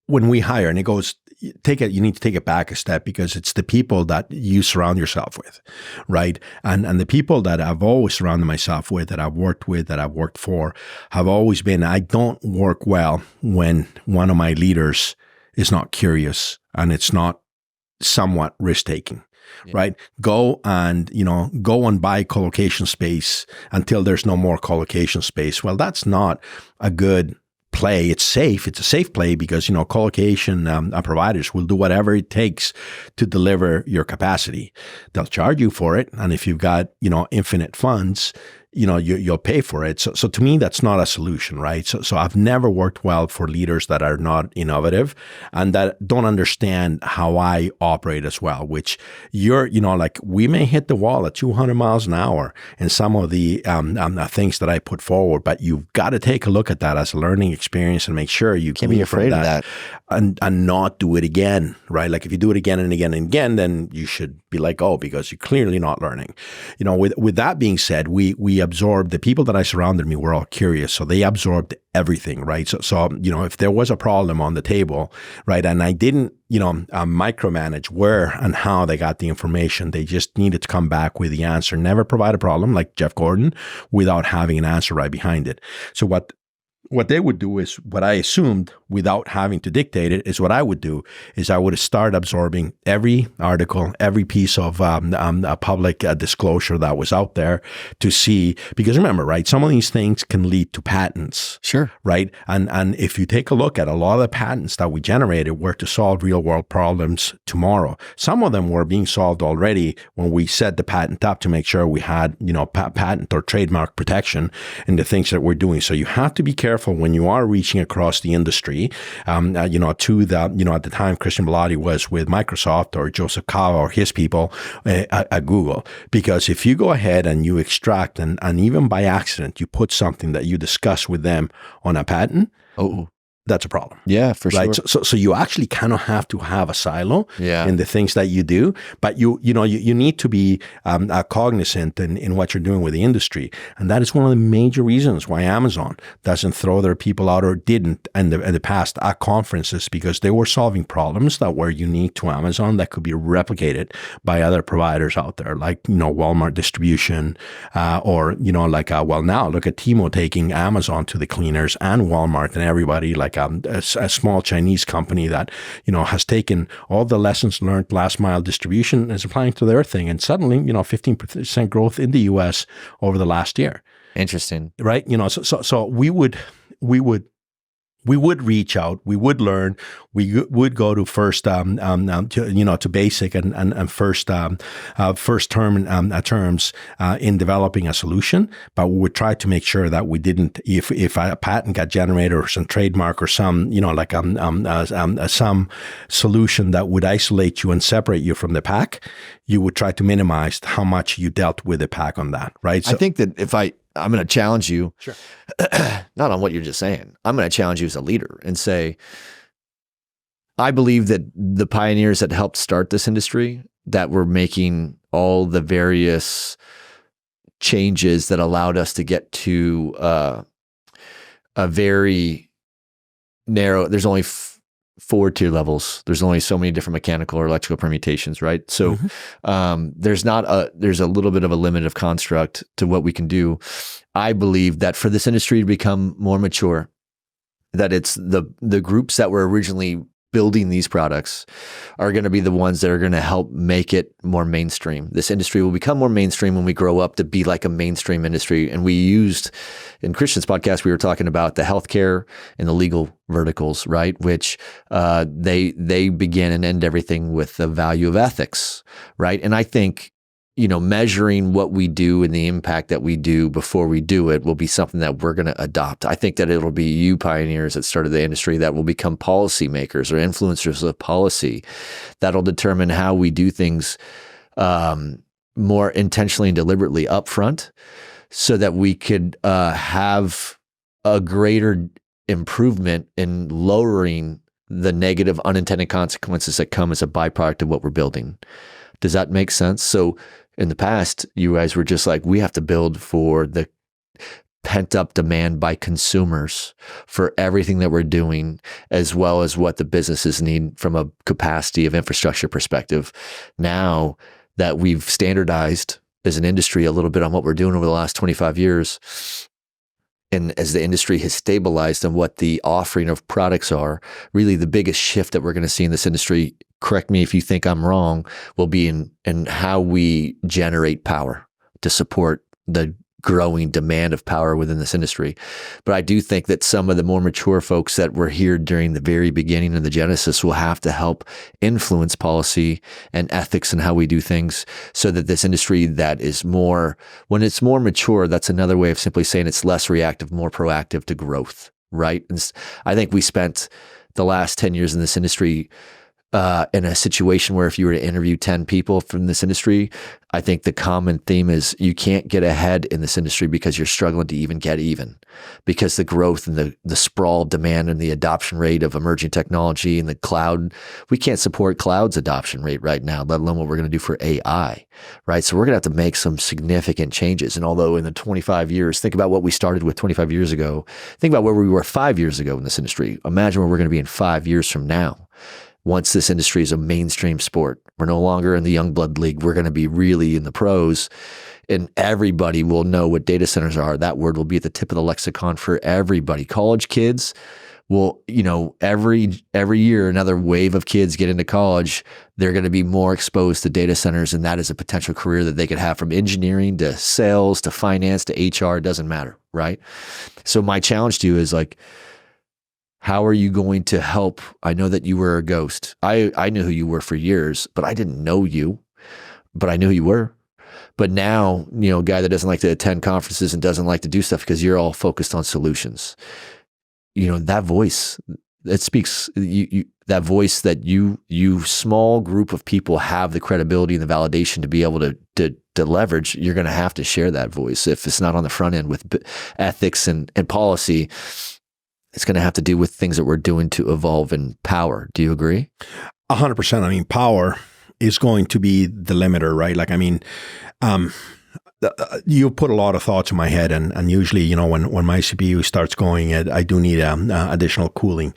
When we hire, and it goes, you need to take it back a step because it's the people that you surround yourself with, right? And the people that I've always surrounded myself with, that I've worked with, that I've worked for, have always been, I don't work well when one of my leaders is not curious and it's not somewhat risk-taking. Yeah. Right? Go and buy colocation space until there's no more colocation space. Well, that's not a good play. It's safe. It's a safe play because, colocation providers will do whatever it takes to deliver your capacity. They'll charge you for it. And if you've got, infinite funds, you'll pay for it. So to me, that's not a solution, right? So I've never worked well for leaders that are not innovative and that don't understand how I operate as well, which we may hit the wall at 200 miles an hour in some of the things that I put forward, but you've got to take a look at that as a learning experience and make sure you can't be afraid of that and not do it again, right? Like if you do it again and again and again, then you should be like, oh, because you're clearly not learning. With that being said, we absorbed, the people that I surrounded me were all curious. So they absorbed everything, right? So if there was a problem on the table, right, and I didn't, micromanage where and how they got the information, they just needed to come back with the answer. Never provide a problem like Jeff Gordon without having an answer right behind it. So what what they would do is what I assumed without having to dictate it is what I would do is I would start absorbing every article, every piece of a public disclosure that was out there to see, because remember, right, some of these things can lead to patents. Sure. Right. And if you take a look at a lot of the patents that we generated were to solve real world problems tomorrow. Some of them were being solved already when we set the patent up to make sure we had, patent or trademark protection in the things that we're doing. So you have to be careful when you are reaching across the industry, to the, at the time Christian Bellotti was with Microsoft or Joseph Kawa or his people at Google. Because if you go ahead and you extract and even by accident, you put something that you discuss with them on a patent, that's a problem. Yeah, for right? sure. So you actually kind of have to have a silo in the things that you do, but you need to be cognizant in what you're doing with the industry, and that is one of the major reasons why Amazon doesn't throw their people out or didn't in the past at conferences, because they were solving problems that were unique to Amazon that could be replicated by other providers out there, like Walmart distribution, or now look at Timo taking Amazon to the cleaners and Walmart and everybody, like a small Chinese company that, has taken all the lessons learned last mile distribution and is applying to their thing. And suddenly, 15% growth in the US over the last year. Interesting. Right. So we would reach out, we would learn, we would go to first, to basic and first terms in developing a solution. But we would try to make sure that we didn't, if a patent got generated or some trademark or some, some solution that would isolate you and separate you from the pack, you would try to minimize how much you dealt with the pack on that, right? So, I think that I'm going to challenge you, sure, not on what you're just saying. I'm going to challenge you as a leader and say, I believe that the pioneers that helped start this industry, that were making all the various changes that allowed us to get to a very narrow, there's only 4 tier levels. There's only so many different mechanical or electrical permutations, right? So there's a little bit of a limit of construct to what we can do. I believe that for this industry to become more mature, that it's the groups that were originally building these products are going to be the ones that are going to help make it more mainstream. This industry will become more mainstream when we grow up to be like a mainstream industry. And we used, in Christian's podcast, we were talking about the healthcare and the legal verticals, right? Which they begin and end everything with the value of ethics, right? And I think, measuring what we do and the impact that we do before we do it will be something that we're going to adopt. I think that it'll be you pioneers that started the industry that will become policymakers or influencers of policy that'll determine how we do things more intentionally and deliberately upfront, so that we could have a greater improvement in lowering the negative unintended consequences that come as a byproduct of what we're building. Does that make sense? So in the past, you guys were just like, we have to build for the pent up demand by consumers for everything that we're doing, as well as what the businesses need from a capacity of infrastructure perspective. Now that we've standardized as an industry a little bit on what we're doing over the last 25 years, and as the industry has stabilized on what the offering of products are, really the biggest shift that we're going to see in this industry, correct me if you think I'm wrong, will be in how we generate power to support the growing demand of power within this industry. But I do think that some of the more mature folks that were here during the very beginning of the genesis will have to help influence policy and ethics and how we do things, so that this industry that is more, when it's more mature, that's another way of simply saying it's less reactive, more proactive to growth, right? And I think we spent the last 10 years in this industry in a situation where if you were to interview 10 people from this industry, I think the common theme is you can't get ahead in this industry because you're struggling to even get even, because the growth and the sprawl demand and the adoption rate of emerging technology and the cloud, we can't support cloud's adoption rate right now, let alone what we're going to do for AI, right? So we're going to have to make some significant changes. And although in the 25 years, think about what we started with 25 years ago, think about where we were 5 years ago in this industry. Imagine where we're going to be in 5 years from now, once this industry is a mainstream sport, We're no longer in the young blood league. We're going to be really in the pros, and everybody will know what data centers are. That word will be at the tip of the lexicon for everybody. College kids will, every year another wave of kids get into college. They're going to be more exposed to data centers, and that is a potential career that they could have, from engineering to sales to finance to HR. It doesn't matter, right? So my challenge to you is like, how are you going to help? I know that you were a ghost. I knew who you were for years, but I didn't know you, but I knew who you were. But now, a guy that doesn't like to attend conferences and doesn't like to do stuff because you're all focused on solutions. That voice, it speaks, that voice that you small group of people have the credibility and the validation to be able to leverage. You're going to have to share that voice. If it's not on the front end with ethics and policy, it's going to have to do with things that we're doing to evolve in power. Do you agree? 100%. I mean, power is going to be the limiter, right? Like, I mean, you put a lot of thoughts in my head, and usually, when my CPU starts going, I do need additional cooling.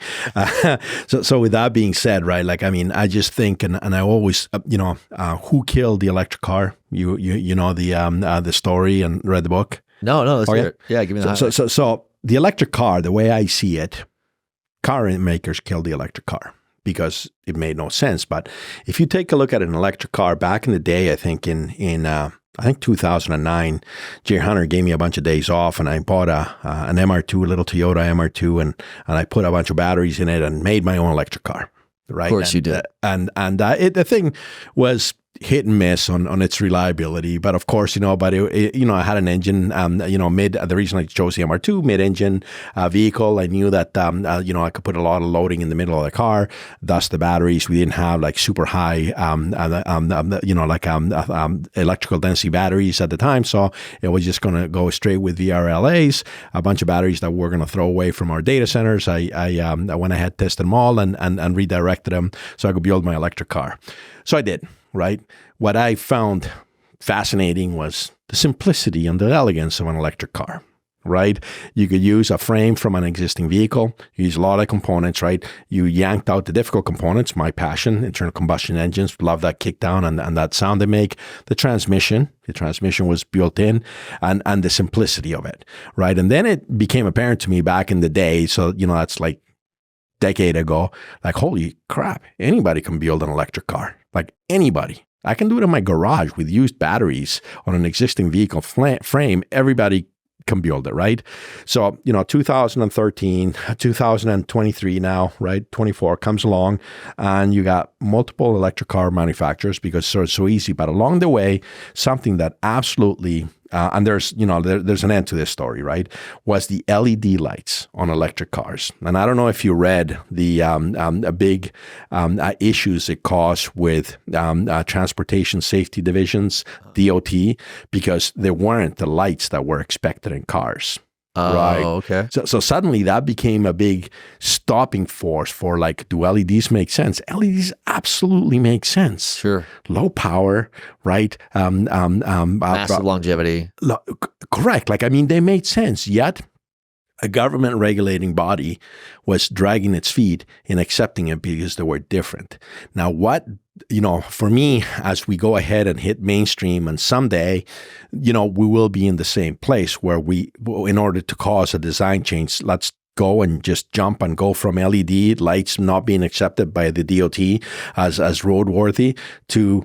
So with that being said, right, like, I mean, I just think, and I always, who killed the electric car? You know the story and read the book? No, let's hear it. Yeah, give me the So the electric car, the way I see it, car makers killed the electric car because it made no sense. But if you take a look at an electric car back in the day, I think in 2009, Jay Hunter gave me a bunch of days off, and I bought an MR2, a little Toyota MR2, and I put a bunch of batteries in it and made my own electric car. Right? Of course you did. The thing was hit and miss on its reliability, but of course, but I had an engine, the reason I chose the MR2, mid-engine vehicle. I knew that, I could put a lot of loading in the middle of the car, thus the batteries. We didn't have like super high, electrical density batteries at the time. So it was just going to go straight with VRLAs, a bunch of batteries that we're going to throw away from our data centers. I went ahead, tested them all and redirected them so I could build my electric car. So I did. Right. What I found fascinating was the simplicity and the elegance of an electric car. Right. You could use a frame from an existing vehicle, use a lot of components. Right. You yanked out the difficult components. My passion, internal combustion engines, love that kick down and that sound they make. The transmission was built in, and the simplicity of it. Right. And then it became apparent to me back in the day. So, that's like decade ago, like, holy crap, anybody can build an electric car. Like anybody. I can do it in my garage with used batteries on an existing vehicle frame. Everybody can build it, right? So, 2013, 2023 now, right? 24 comes along, and you got multiple electric car manufacturers because it's so easy. But along the way, something that absolutely and there's an end to this story, right? Was the LED lights on electric cars. And I don't know if you read the big issues it caused with Transportation Safety Divisions, DOT, because there weren't the lights that were expected in cars. Right. Okay. So suddenly that became a big stopping force for like, do LEDs make sense? LEDs absolutely make sense. Sure. Low power, right? Massive longevity. Correct. Like, I mean, they made sense. Yet a government regulating body was dragging its feet in accepting it because they were different. Now, for me, as we go ahead and hit mainstream, and someday, we will be in the same place where in order to cause a design change, let's go and just jump and go from LED lights not being accepted by the DOT as roadworthy to,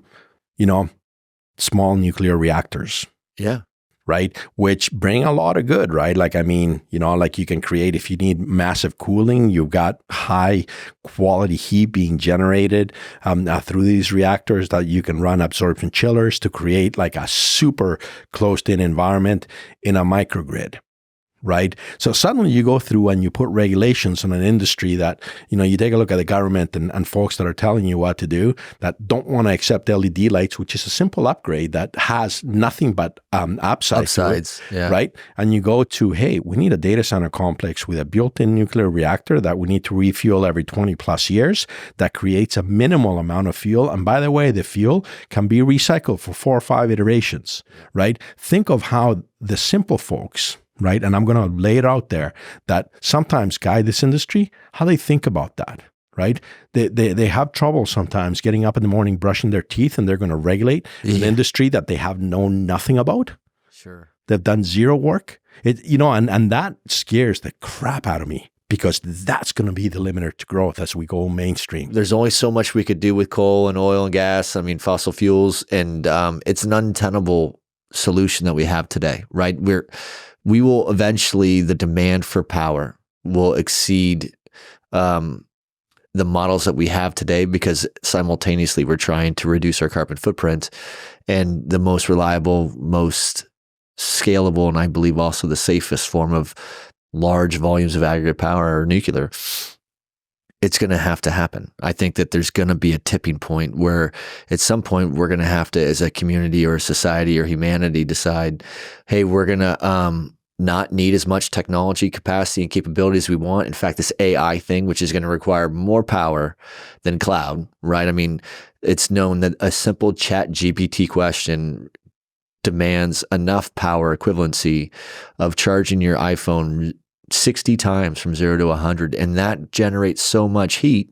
small nuclear reactors. Yeah. Right? Which bring a lot of good, right? Like, I mean, like you can create, if you need massive cooling, you've got high quality heat being generated through these reactors that you can run absorption chillers to create like a super closed-in environment in a microgrid. Right? So suddenly you go through and you put regulations on an industry that, you take a look at the government and folks that are telling you what to do that don't want to accept LED lights, which is a simple upgrade that has nothing but upsides. Yeah. Right? And you go to, hey, we need a data center complex with a built-in nuclear reactor that we need to refuel every 20 plus years that creates a minimal amount of fuel. And by the way, the fuel can be recycled for 4 or 5 iterations. Right? Think of how the simple folks, right? And I'm going to lay it out there that sometimes guide this industry, how they think about that, right? They have trouble sometimes getting up in the morning, brushing their teeth, and they're going to regulate an industry that they have known nothing about. Sure. They've done zero work. And that scares the crap out of me, because that's going to be the limiter to growth as we go mainstream. There's only so much we could do with coal and oil and gas. I mean, fossil fuels, and it's an untenable solution that we have today, right? We will eventually, the demand for power will exceed the models that we have today, because simultaneously we're trying to reduce our carbon footprint, and the most reliable, most scalable, and I believe also the safest form of large volumes of aggregate power or nuclear, it's going to have to happen. I think that there's going to be a tipping point where at some point we're going to have to, as a community or a society or humanity, decide, hey, we're going to not need as much technology capacity and capability as we want. In fact, this AI thing, which is going to require more power than cloud, right? I mean, it's known that a simple chat GPT question demands enough power equivalency of charging your iPhone 60 times from 0 to 100. And that generates so much heat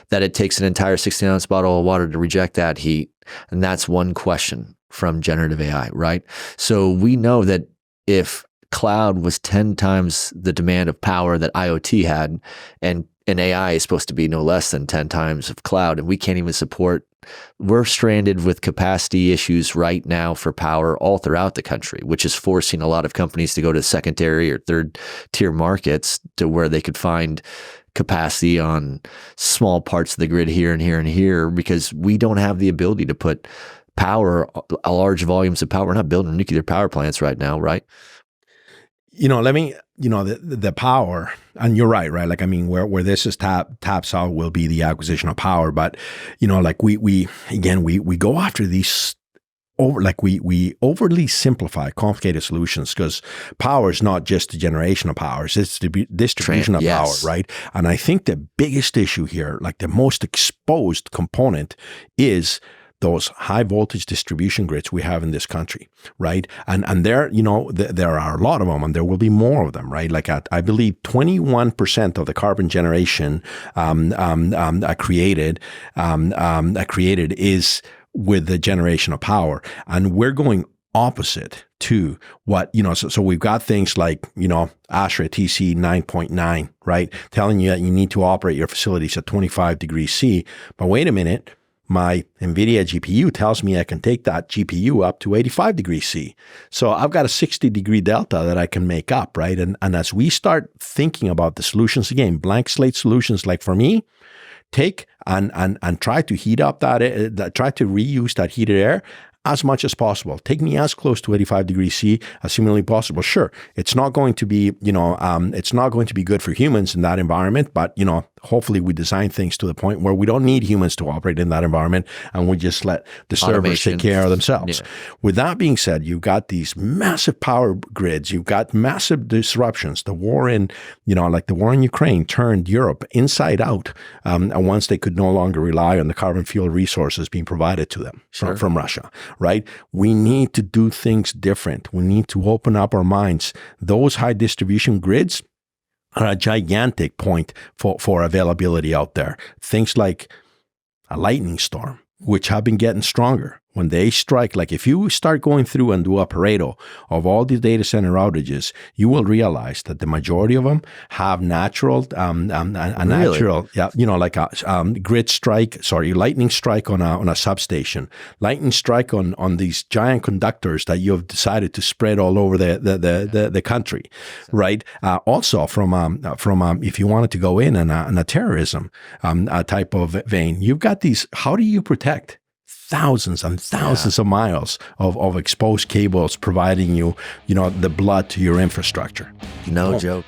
that it takes an entire 16-ounce bottle of water to reject that heat. And that's one question from generative AI, right? So we know that if cloud was 10 times the demand of power that IoT had, and AI is supposed to be no less than 10 times of cloud, and we can't even support, we're stranded with capacity issues right now for power all throughout the country, which is forcing a lot of companies to go to secondary or third tier markets to where they could find capacity on small parts of the grid here and here and here, because we don't have the ability to put power, large volumes of power. We're not building nuclear power plants right now, right? The power, and you're right? Like, I mean, where this is taps out will be the acquisition of power. But, like we go after these we overly simplify complicated solutions, because power is not just the generation of power, it's the distribution of power, right? And I think the biggest issue here, like the most exposed component, is those high voltage distribution grids we have in this country, right? And there, there are a lot of them, and there will be more of them, right? Like I believe 21% of the carbon generation created is with the generation of power, and we're going opposite to what, so we've got things like, ASHRAE TC 9.9, right? Telling you that you need to operate your facilities at 25 degrees C, but wait a minute, my NVIDIA GPU tells me I can take that GPU up to 85 degrees C. So I've got a 60 degree delta that I can make up, right? And as we start thinking about the solutions, again, blank slate solutions, like for me, take and try to heat up try to reuse that heated air as much as possible. Take me as close to 85 degrees C as humanly possible. Sure, it's not going to be, it's not going to be good for humans in that environment, but, hopefully we design things to the point where we don't need humans to operate in that environment, and we just let the servers take care of themselves. Yeah. With that being said, you've got these massive power grids, you've got massive disruptions. The war in, like the war in Ukraine turned Europe inside out, and once they could no longer rely on the carbon fuel resources being provided to them from Russia, right? We need to do things different. We need to open up our minds. Those high distribution grids are a gigantic point for availability out there. Things like a lightning storm, which have been getting stronger. When they strike, like if you start going through and do a Pareto of all these data center outages, you will realize that the majority of them have natural, natural, like a grid strike, lightning strike on a substation, lightning strike on these giant conductors that you have decided to spread all over the country, right? Also from if you wanted to go in a terrorism type of vein, you've got these. How do you protect thousands and thousands of miles of exposed cables providing you, the blood to your infrastructure? No joke.